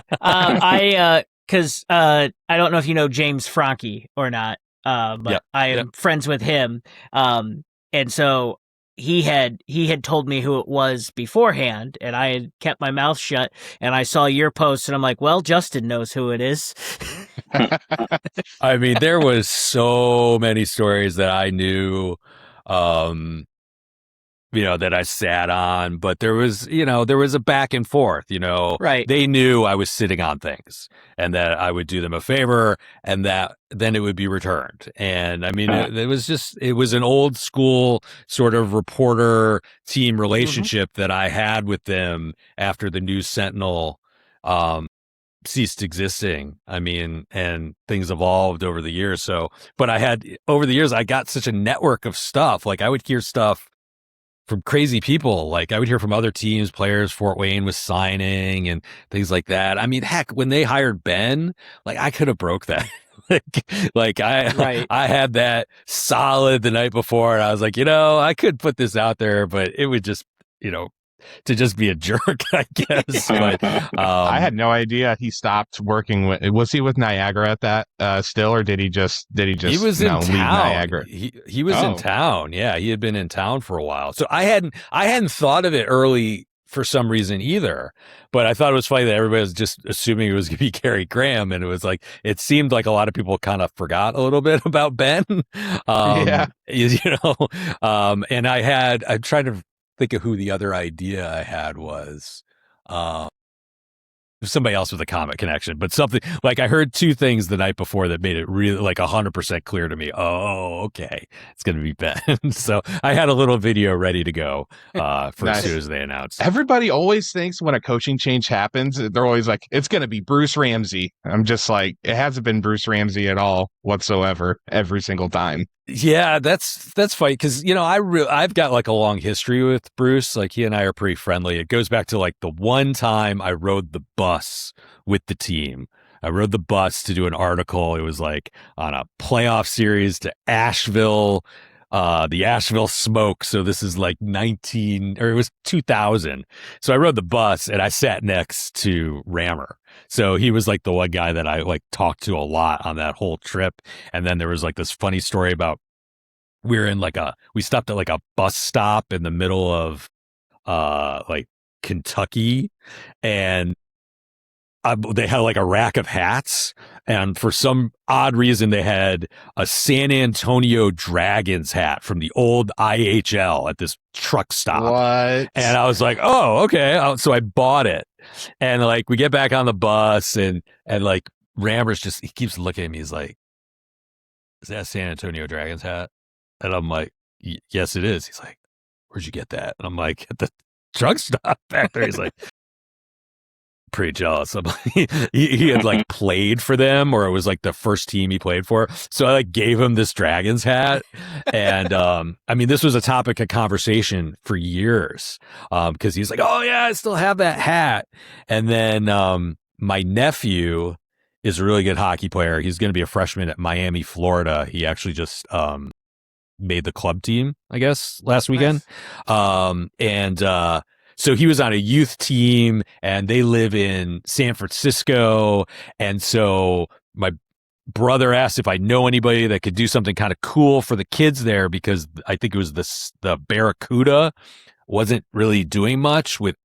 Because I don't know if you know James Franke or not, but I am friends with him, and so he had told me who it was beforehand, and I had kept my mouth shut, and I saw your post, and I'm like, well, Justin knows who it is. I mean, there was so many stories that I knew, that I sat on, but there was a back and forth, Right. They knew I was sitting on things and that I would do them a favor and that then it would be returned. And I mean, it was an old school sort of reporter team relationship that I had with them after the News Sentinel, ceased existing. I mean, and things evolved over the years. So, but over the years, I got such a network of stuff. Like I would hear stuff from crazy people. Like I would hear from other teams, players Fort Wayne was signing and things like that. I mean, heck, when they hired Ben, like I could have broke that. I had that solid the night before and I was like, I could put this out there, but it would just, to just be a jerk, I guess. But I had no idea he stopped working with. Was he with Niagara at that still, or did he just? He was in town. Leave Niagara? He was in town. Yeah, he had been in town for a while. So I hadn't thought of it early for some reason either. But I thought it was funny that everybody was just assuming it was going to be Gary Graham, and it was like it seemed like a lot of people kind of forgot a little bit about Ben. And I'm trying to think of who the other idea I had was. Somebody else with a Comet connection, but something like I heard two things the night before that made it really like 100% clear to me. Oh, okay. It's going to be Ben. So I had a little video ready to go for as soon as they announced. Everybody always thinks when a coaching change happens, they're always like, it's going to be Bruce Ramsey. I'm just like, it hasn't been Bruce Ramsey at all whatsoever every single time. Yeah, that's funny because I've got like a long history with Bruce. Like he and I are pretty friendly. It goes back to like the one time I rode the bus with the team. I rode the bus to do an article. It was like on a playoff series to Asheville, the Asheville Smoke. So this is like it was 2000. So I rode the bus and I sat next to Rammer. So he was like the one guy that I like talked to a lot on that whole trip. And then there was like this funny story about we stopped at like a bus stop in the middle of like Kentucky, and they had like a rack of hats, and for some odd reason they had a San Antonio Dragons hat from the old IHL at this truck stop. What? And I was like, oh, okay. So I bought it, and like we get back on the bus, and like Rammer's he keeps looking at me. He's like, is that a San Antonio Dragons hat? And I'm like, yes, it is. He's like, where'd you get that? And I'm like, at the truck stop back there. He's like, pretty jealous. He had like played for them, or it was like the first team he played for. So I like gave him this Dragons hat. And I mean, this was a topic of conversation for years because he's like, oh yeah, I still have that hat. And then my nephew is a really good hockey player. He's going to be a freshman at Miami, Florida. He actually just made the club team, I guess, last weekend. Nice. So he was on a youth team, and they live in San Francisco. And so my brother asked if I know anybody that could do something kind of cool for the kids there, because I think it was the Barracuda wasn't really doing much with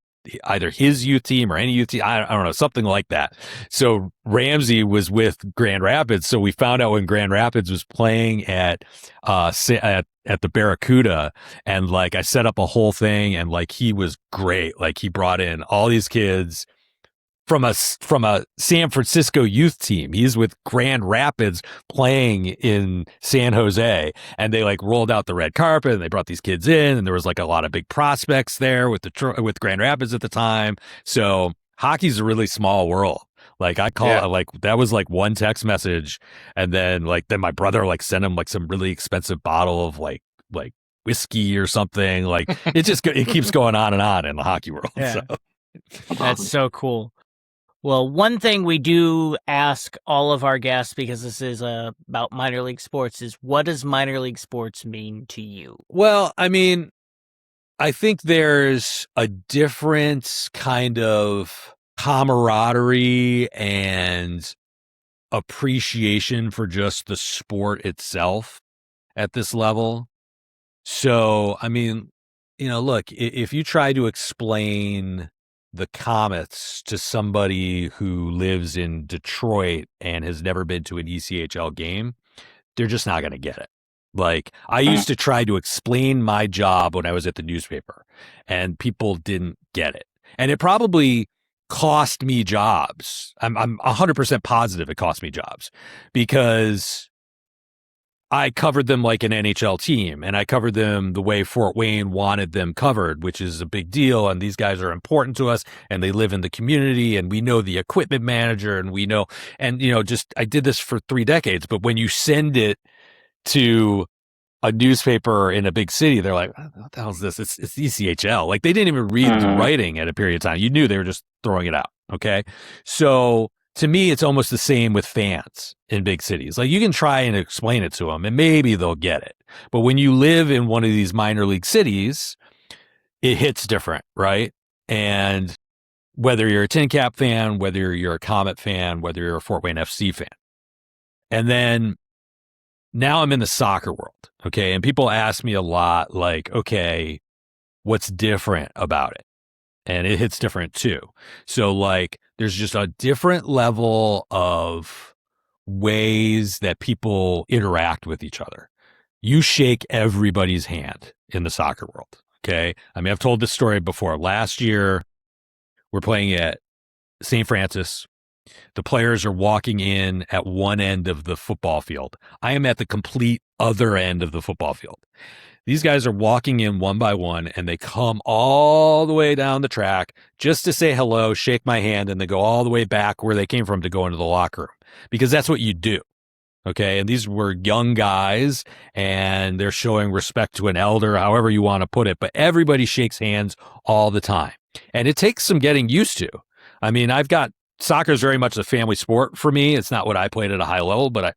either his youth team or any youth team. I don't know, something like that. So Ramsey was with Grand Rapids. So we found out when Grand Rapids was playing at the Barracuda, and like I set up a whole thing, and like he was great. Like he brought in all these kids from a San Francisco youth team. He's with Grand Rapids playing in San Jose, and they like rolled out the red carpet and they brought these kids in, and there was like a lot of big prospects there with Grand Rapids at the time. So hockey's a really small world. Like I call it, like that was like one text message, and then my brother like sent him like some really expensive bottle of like whiskey or something. Like it keeps going on and on in the hockey world. Yeah. So. That's so cool. Well, one thing we do ask all of our guests, because this is about minor league sports, is what does minor league sports mean to you? Well, I mean, I think there's a different kind of camaraderie and appreciation for just the sport itself at this level. So, I mean, look, if you try to explain the Comets to somebody who lives in Detroit and has never been to an ECHL game, they're just not going to get it. Like, I used to try to explain my job when I was at the newspaper, and people didn't get it. And it probably cost me jobs. I'm 100% positive it cost me jobs, because I covered them like an NHL team, and I covered them the way Fort Wayne wanted them covered, which is a big deal. And these guys are important to us, and they live in the community, and we know the equipment manager, and we know, and, I did this for 3 decades. But when you send it to a newspaper in a big city, they're like, what the hell is this? It's ECHL. Like, they didn't even read the writing at a period of time. You knew they were just throwing it out. Okay. So to me, it's almost the same with fans in big cities. Like, you can try and explain it to them and maybe they'll get it. But when you live in one of these minor league cities, it hits different, right? And whether you're a Tin Cap fan, whether you're a Comet fan, whether you're a Fort Wayne FC fan. And then now I'm in the soccer world, okay? And people ask me a lot, like, okay, what's different about it? And it hits different too. So, like, there's just a different level of ways that people interact with each other. You shake everybody's hand in the soccer world, okay? I mean, I've told this story before. Last year, we're playing at St. Francis. The players are walking in at one end of the football field. I am at the complete other end of the football field. These guys are walking in one by one, and they come all the way down the track just to say hello, shake my hand, and they go all the way back where they came from to go into the locker room, because that's what you do. Okay. And these were young guys, and they're showing respect to an elder, however you want to put it, but everybody shakes hands all the time. And it takes some getting used to. I mean, soccer is very much a family sport for me. It's not what I played at a high level, but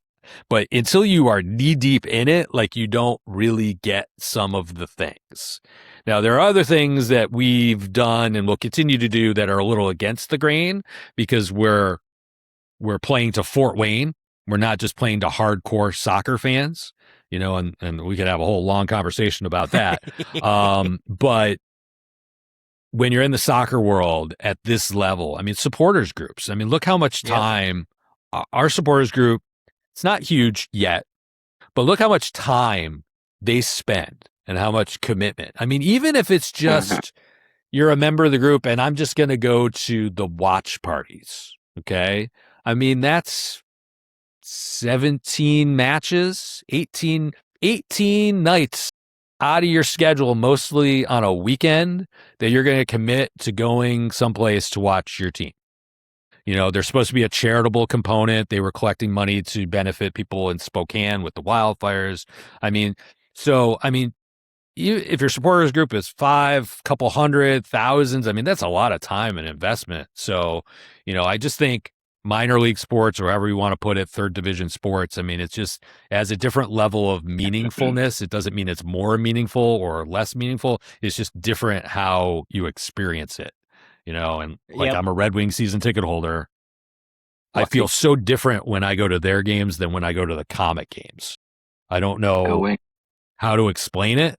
until you are knee deep in it, like, you don't really get some of the things. Now, there are other things that we've done and will continue to do that are a little against the grain, because we're playing to Fort Wayne. We're not just playing to hardcore soccer fans, and we could have a whole long conversation about that. But when you're in the soccer world at this level, I mean, supporters groups, I mean, look how much time our supporters group, it's not huge yet, but look how much time they spend and how much commitment. I mean, even if it's just you're a member of the group and I'm just going to go to the watch parties, okay? I mean, that's 17 matches, 18 nights out of your schedule, mostly on a weekend, that you're going to commit to going someplace to watch your team. There's supposed to be a charitable component. They were collecting money to benefit people in Spokane with the wildfires. If your supporters group is 5, couple hundred, thousands, I mean, that's a lot of time and investment. So, I just think minor league sports, or however you want to put it, third division sports, I mean, it's just as a different level of meaningfulness. It doesn't mean it's more meaningful or less meaningful. It's just different how you experience it. And like, I'm a Red Wings season ticket holder. Lucky. I feel so different when I go to their games than when I go to the Comet games. I don't know how to explain it.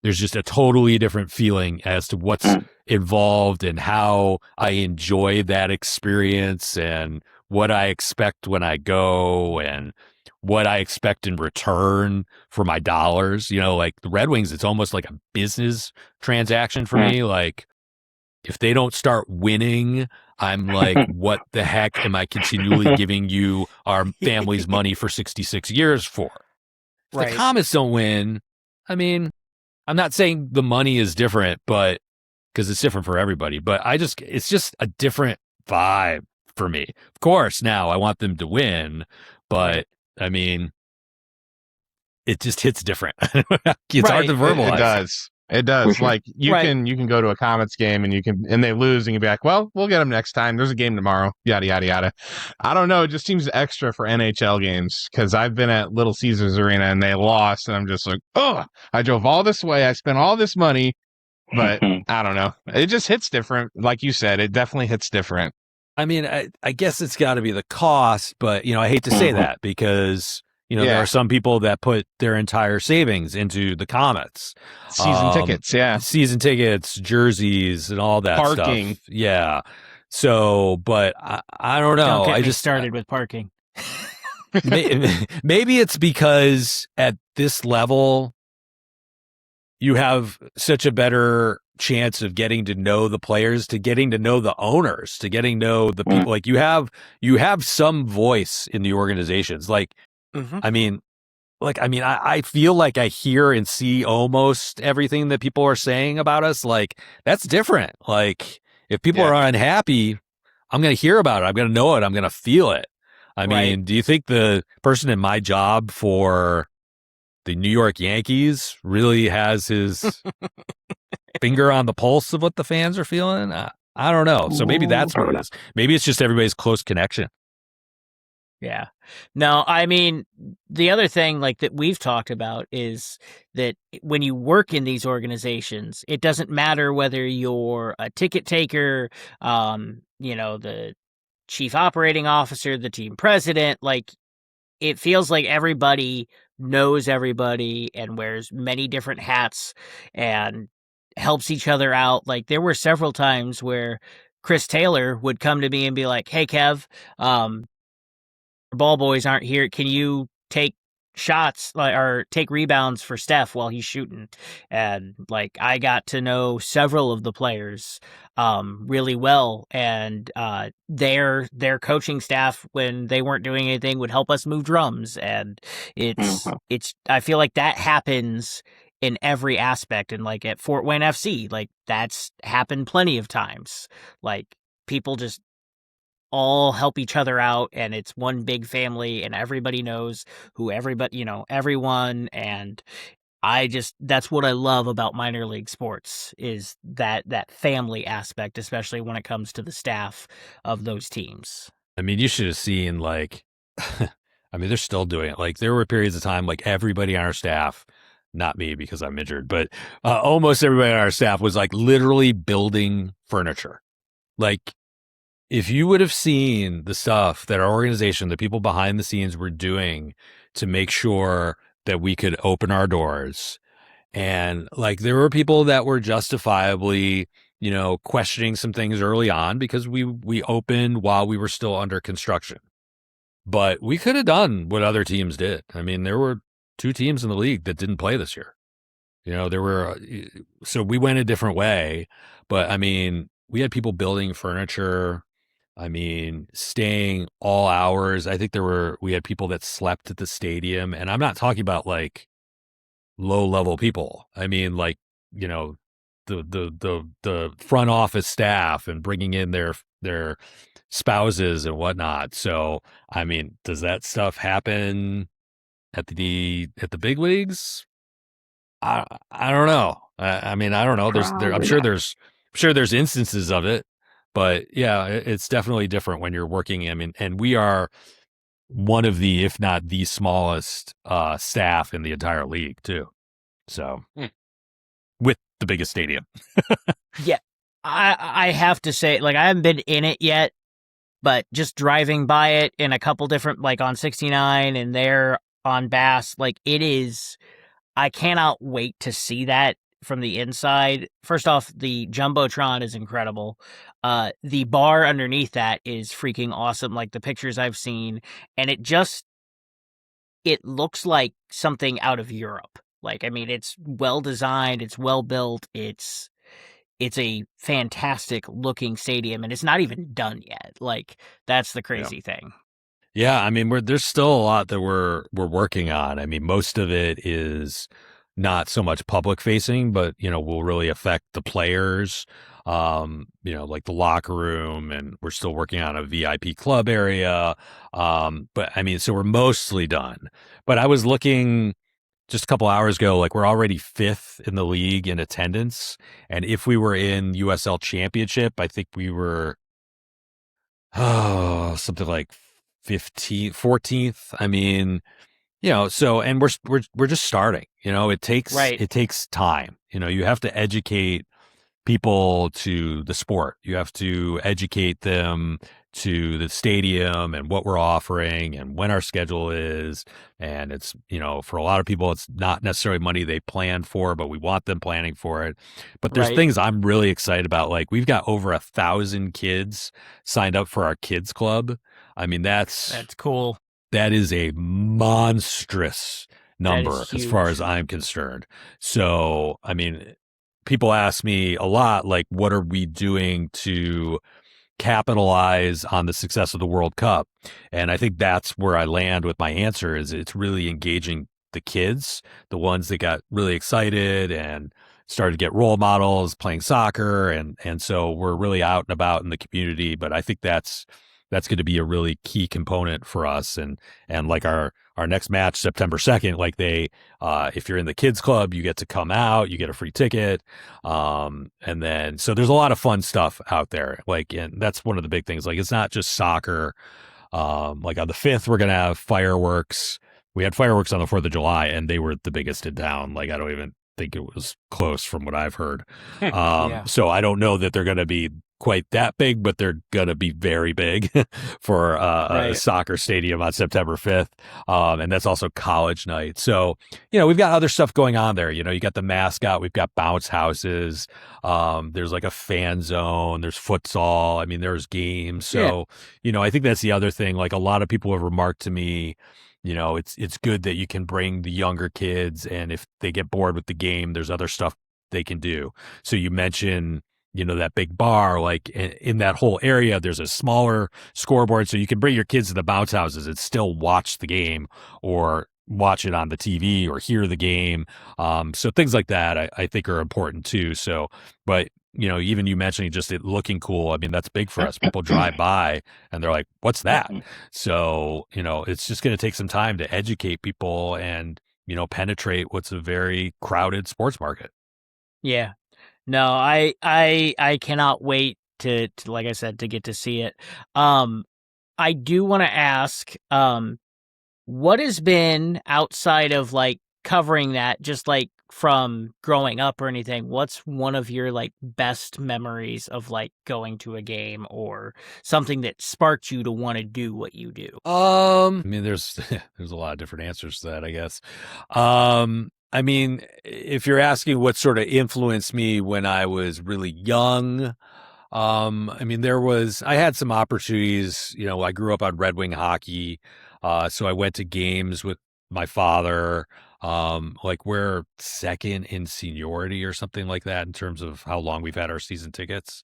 There's just a totally different feeling as to what's involved and how I enjoy that experience and what I expect when I go and what I expect in return for my dollars. Like the Red Wings, it's almost like a business transaction for me. Like, if they don't start winning, I'm like, what the heck am I continually giving you our family's money for 66 years for? If the Comets don't win, I mean, I'm not saying the money is different, but because it's different for everybody, but it's just a different vibe for me. Of course, now I want them to win, but I mean, it just hits different. It's hard to verbalize. It does. Like you can go to a Comets game and they lose and you be like, well, we'll get them next time. There's a game tomorrow. Yada, yada, yada. I don't know. It just seems extra for NHL games because I've been at Little Caesars Arena and they lost and I'm just like, oh, I drove all this way. I spent all this money, but I don't know. It just hits different. Like you said, it definitely hits different. I mean, I guess it's got to be the cost, but, I hate to say that because, there are some people that put their entire savings into the Comets. Season tickets, jerseys, and all that parking stuff. Yeah. So, but I don't know. Don't get me started with parking. Maybe it's because at this level, you have such a better chance of getting to know the players, to getting to know the owners, to getting to know the people. Like you have some voice in the organizations. Like, I feel like I hear and see almost everything that people are saying about us. Like that's different. Like if people are unhappy, I'm going to hear about it. I'm going to know it. I'm going to feel it. I mean, do you think the person in my job for the New York Yankees really has his finger on the pulse of what the fans are feeling? I don't know. So maybe that's what it is. Maybe it's just everybody's close connection. Yeah. No, I mean, the other thing like that we've talked about is that when you work in these organizations, it doesn't matter whether you're a ticket taker, the chief operating officer, the team president, like it feels like everybody knows everybody and wears many different hats and helps each other out. Like there were several times where Chris Taylor would come to me and be like, "Hey Kev, ball boys aren't here. Can you take shots or take rebounds for Steph while he's shooting?" And like I got to know several of the players really well, and their coaching staff, when they weren't doing anything, would help us move drums. And it's I feel like that happens in every aspect. And like at Fort Wayne FC, like that's happened plenty of times. Like people just all help each other out, and it's one big family, and everybody knows who everybody, everyone. And that's what I love about minor league sports is that family aspect, especially when it comes to the staff of those teams. I mean, you should have seen like, I mean, they're still doing it. Like there were periods of time, like everybody on our staff, not me because I'm injured, but almost everybody on our staff was like literally building furniture. Like, if you would have seen the stuff that our organization, the people behind the scenes were doing to make sure that we could open our doors, and like there were people that were justifiably, questioning some things early on because we opened while we were still under construction. But we could have done what other teams did. I mean, there were 2 teams in the league that didn't play this year. So we went a different way, but I mean, we had people building furniture. I mean, staying all hours. I think we had people that slept at the stadium, and I'm not talking about like low level people. I mean, like, the front office staff and bringing in their spouses and whatnot. So, I mean, does that stuff happen at the big leagues? I don't know. I mean, I don't know. I'm sure there's instances of it. But yeah, it's definitely different when you're working. I mean, and we are one of the, if not the smallest staff in the entire league too. So with the biggest stadium. Yeah, I have to say, like, I haven't been in it yet, but just driving by it in a couple different, like on 69 and there on Bass, like it is, I cannot wait to see that from the inside. First off, the Jumbotron is incredible. The bar underneath that is freaking awesome. Like the pictures I've seen, and it looks like something out of Europe. Like, I mean, it's well designed, it's well built, it's a fantastic looking stadium, and it's not even done yet. Like, that's the crazy thing. Yeah, I mean, there's still a lot that we're working on. I mean, most of it is not so much public facing, but will really affect the players. Like the locker room, and we're still working on a VIP club area. But I mean, so we're mostly done. But I was looking just a couple hours ago, like we're already 5th in the league in attendance. And if we were in USL Championship, I think we were something like 15th, 14th. I mean, so and we're just starting. It takes time. You have to educate people to the sport. You have to educate them to the stadium and what we're offering and when our schedule is. And it's, for a lot of people, it's not necessarily money they plan for, but we want them planning for it. But there's things I'm really excited about. Like we've got over 1,000 kids signed up for our kids club. I mean, that's cool. That is a monstrous number as far as I'm concerned. So, I mean, people ask me a lot, like, what are we doing to capitalize on the success of the World Cup? And I think that's where I land with my answer is it's really engaging the kids, the ones that got really excited and started to get role models playing soccer. And so we're really out and about in the community. But I think that's going to be a really key component for us. And like our next match, September 2nd, like if you're in the kids club, you get to come out, you get a free ticket. And then, so there's a lot of fun stuff out there. Like, and that's one of the big things. Like, it's not just soccer. Like on the 5th, we're going to have fireworks. We had fireworks on the 4th of July and they were the biggest in town. Like, I don't even think it was close from what I've heard. So I don't know that they're going to be quite that big, but they're going to be very big for a soccer stadium on September 5th. And that's also college night. So, we've got other stuff going on there. You got the Mascot, we've got bounce houses. There's like a fan zone, there's futsal. I mean, there's games. So, I think that's the other thing. Like a lot of people have remarked to me, it's good that you can bring the younger kids, and if they get bored with the game, there's other stuff they can do. So you mentioned, that big bar, like in that whole area, there's a smaller scoreboard. So you can bring your kids to the bounce houses and still watch the game or watch it on the TV or hear the game. So things like that, I think are important too. So, but even you mentioning just it looking cool. I mean, that's big for us. People drive by and they're like, what's that? So, it's just going to take some time to educate people and, penetrate what's a very crowded sports market. Yeah. No, I cannot wait to like I said, to get to see it. I do want to ask, what has been outside of like covering that, just like from growing up or anything, what's one of your like best memories of like going to a game or something that sparked you to want to do what you do? I mean, there's a lot of different answers to that, I guess. I mean, if you're asking what sort of influenced me when I was really young, I mean, I had some opportunities. I grew up on Red Wing hockey, so I went to games with my father. Like we're second in seniority or something like that in terms of how long we've had our season tickets.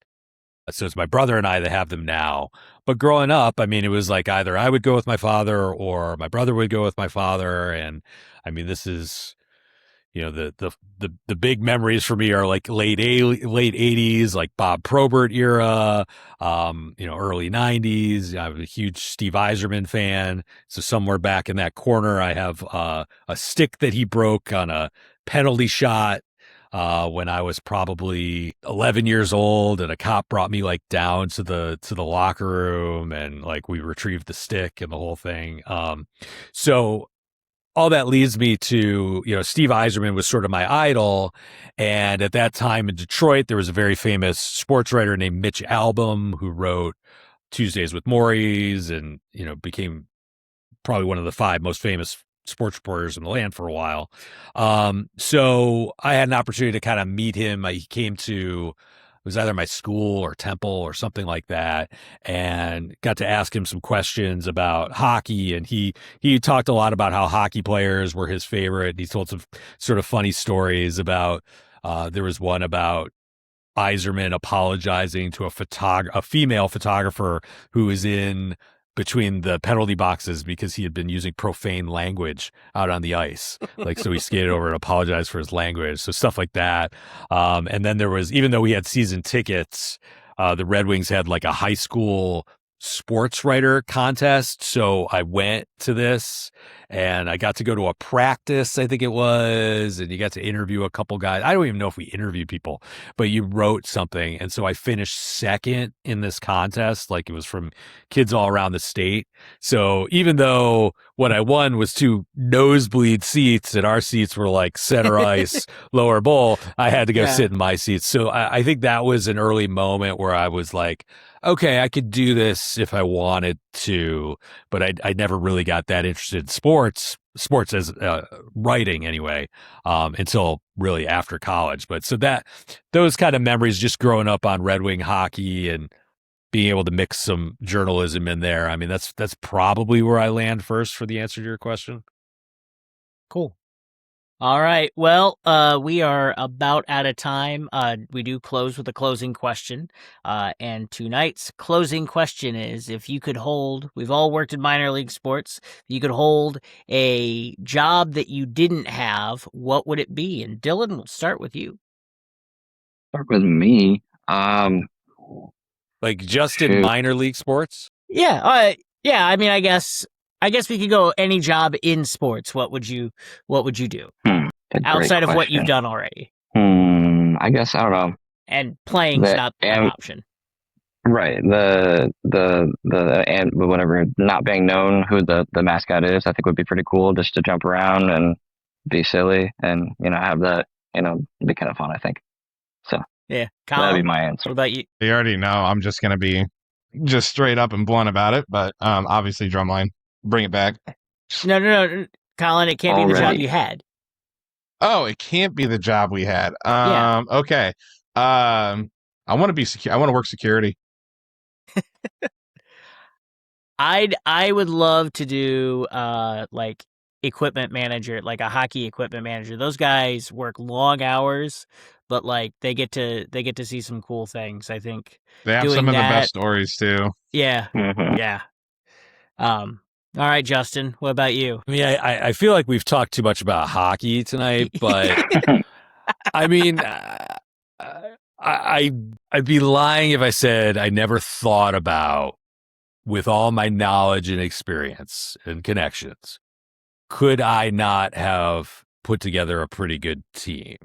So it's my brother and I that have them now. But growing up, I mean, it was like either I would go with my father or my brother would go with my father. And I mean, this is, the big memories for me are like late 80s, like Bob Probert era, early 90s. I'm a huge Steve Yzerman fan. So somewhere back in that corner, I have a stick that he broke on a penalty shot when I was probably 11 years old, and a cop brought me like down to the locker room, and like we retrieved the stick and the whole thing. So all that leads me to, Steve Yzerman was sort of my idol. And at that time in Detroit, there was a very famous sports writer named Mitch Albom who wrote Tuesdays with Morries and, became probably one of the 5 most famous sports reporters in the land for a while. So I had an opportunity to kind of meet him. He came to, it was either my school or Temple or something like that, and got to ask him some questions about hockey. And he talked a lot about how hockey players were his favorite. He told some sort of funny stories about, there was one about Yzerman apologizing to a female photographer who was in between the penalty boxes because he had been using profane language out on the ice. Like, so he skated over and apologized for his language. So stuff like that. And then there was, even though we had season tickets, the Red Wings had like a high school sports writer contest. So I went to this and I got to go to a practice, I think it was, and you got to interview a couple guys. I don't even know if we interviewed people, but you wrote something. And so I finished second in this contest. Like, it was from kids all around the state. So even though what I won was 2 nosebleed seats and our seats were like center ice, lower bowl, I had to go sit in my seats. So I think that was an early moment where I was like, okay, I could do this if I wanted to, but I never really got that interested in sports as writing anyway, until really after college. But so those kind of memories, just growing up on Red Wing hockey and being able to mix some journalism in there. I mean, that's probably where I land first for the answer to your question. Cool. All right. Well, we are about out of time. We do close with a closing question. And tonight's closing question is, if you could hold, we've all worked in minor league sports, if you could hold a job that you didn't have, what would it be? And Dylan, we'll start with you. Start with me. Like, just in minor league sports? Yeah. Yeah. I mean, I guess we could go any job in sports. What would you do outside of what you've done already? I guess, I don't know. And playing's not an option. Right. The and whatever, not being known who the mascot is, I think would be pretty cool, just to jump around and be silly and, have that, it'd be kind of fun, I think. So yeah, Colin, that'd be my answer. What about you? You already know I'm just going to be just straight up and blunt about it, but obviously drumline, bring it back. No, Colin, it can't be the job you had. Oh, it can't be the job we had. Yeah. Okay. I want to be secure. I want to work security. I would love to do like equipment manager, like a hockey equipment manager. Those guys work long hours, but like they get to see some cool things. I think they have some of the best stories too. Yeah. Mm-hmm. Yeah. All right, Justin, what about you? I mean, I feel like we've talked too much about hockey tonight, but I mean, I'd be lying if I said I never thought about, with all my knowledge and experience and connections, could I not have put together a pretty good team?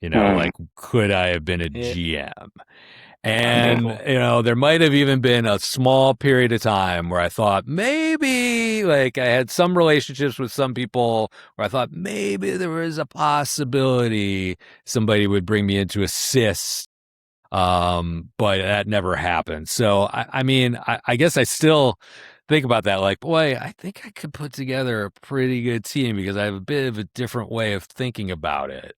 Like, could I have been a GM? And, there might have even been a small period of time where I thought maybe, like, I had some relationships with some people where I thought maybe there was a possibility somebody would bring me in to assist. But that never happened. So, I mean, I guess I still think about that. Like, boy, I think I could put together a pretty good team because I have a bit of a different way of thinking about it.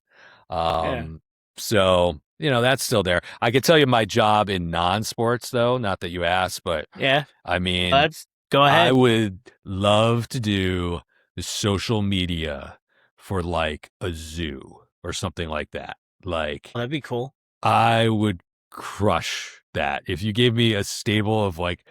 So, that's still there. I could tell you my job in non-sports, though, not that you asked, but yeah, I mean, let's go ahead. I would love to do the social media for like a zoo or something like that. Like, that'd be cool. I would crush that. If you gave me a stable of like,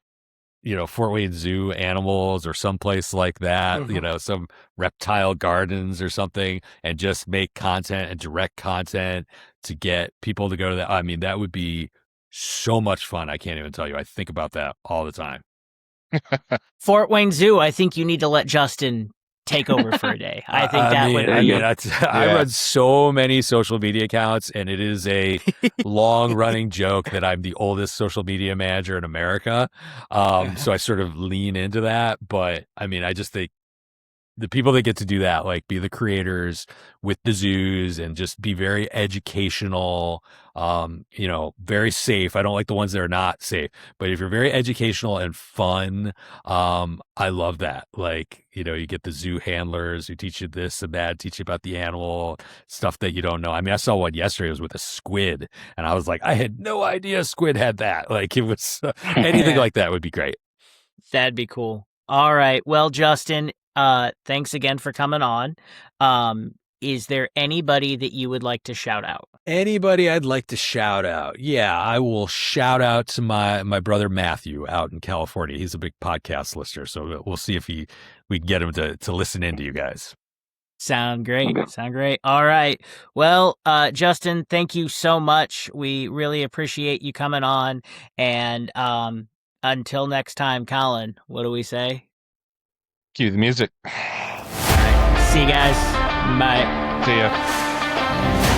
Fort Wayne Zoo animals or someplace like that, some reptile gardens or something, and just make content and direct content to get people to go to that. I mean, that would be so much fun. I can't even tell you. I think about that all the time. Fort Wayne Zoo, I think you need to let Justin take over for a day. I think I run so many social media accounts, and it is a long-running joke that I'm the oldest social media manager in America. So I sort of lean into that. But I mean, I just think the people that get to do that, like, be the creators with the zoos and just be very educational, very safe. I don't like the ones that are not safe, but if you're very educational and fun, I love that. Like, you get the zoo handlers who teach you this and that, teach you about the animal, stuff that you don't know. I mean, I saw one yesterday, it was with a squid, and I was like, I had no idea squid had that. Like, it was anything like that would be great. That'd be cool. All right. Well, Justin, thanks again for coming on. Is there anybody that you would like to shout out? Anybody I'd like to shout out? Yeah, I will shout out to my brother Matthew out in California. He's a big podcast listener, so we'll see if we can get him to listen in to you guys. Sound great. All right. Well, Justin, thank you so much. We really appreciate you coming on. And until next time, Colin, what do we say? Cue the music. See you guys. Bye. See ya.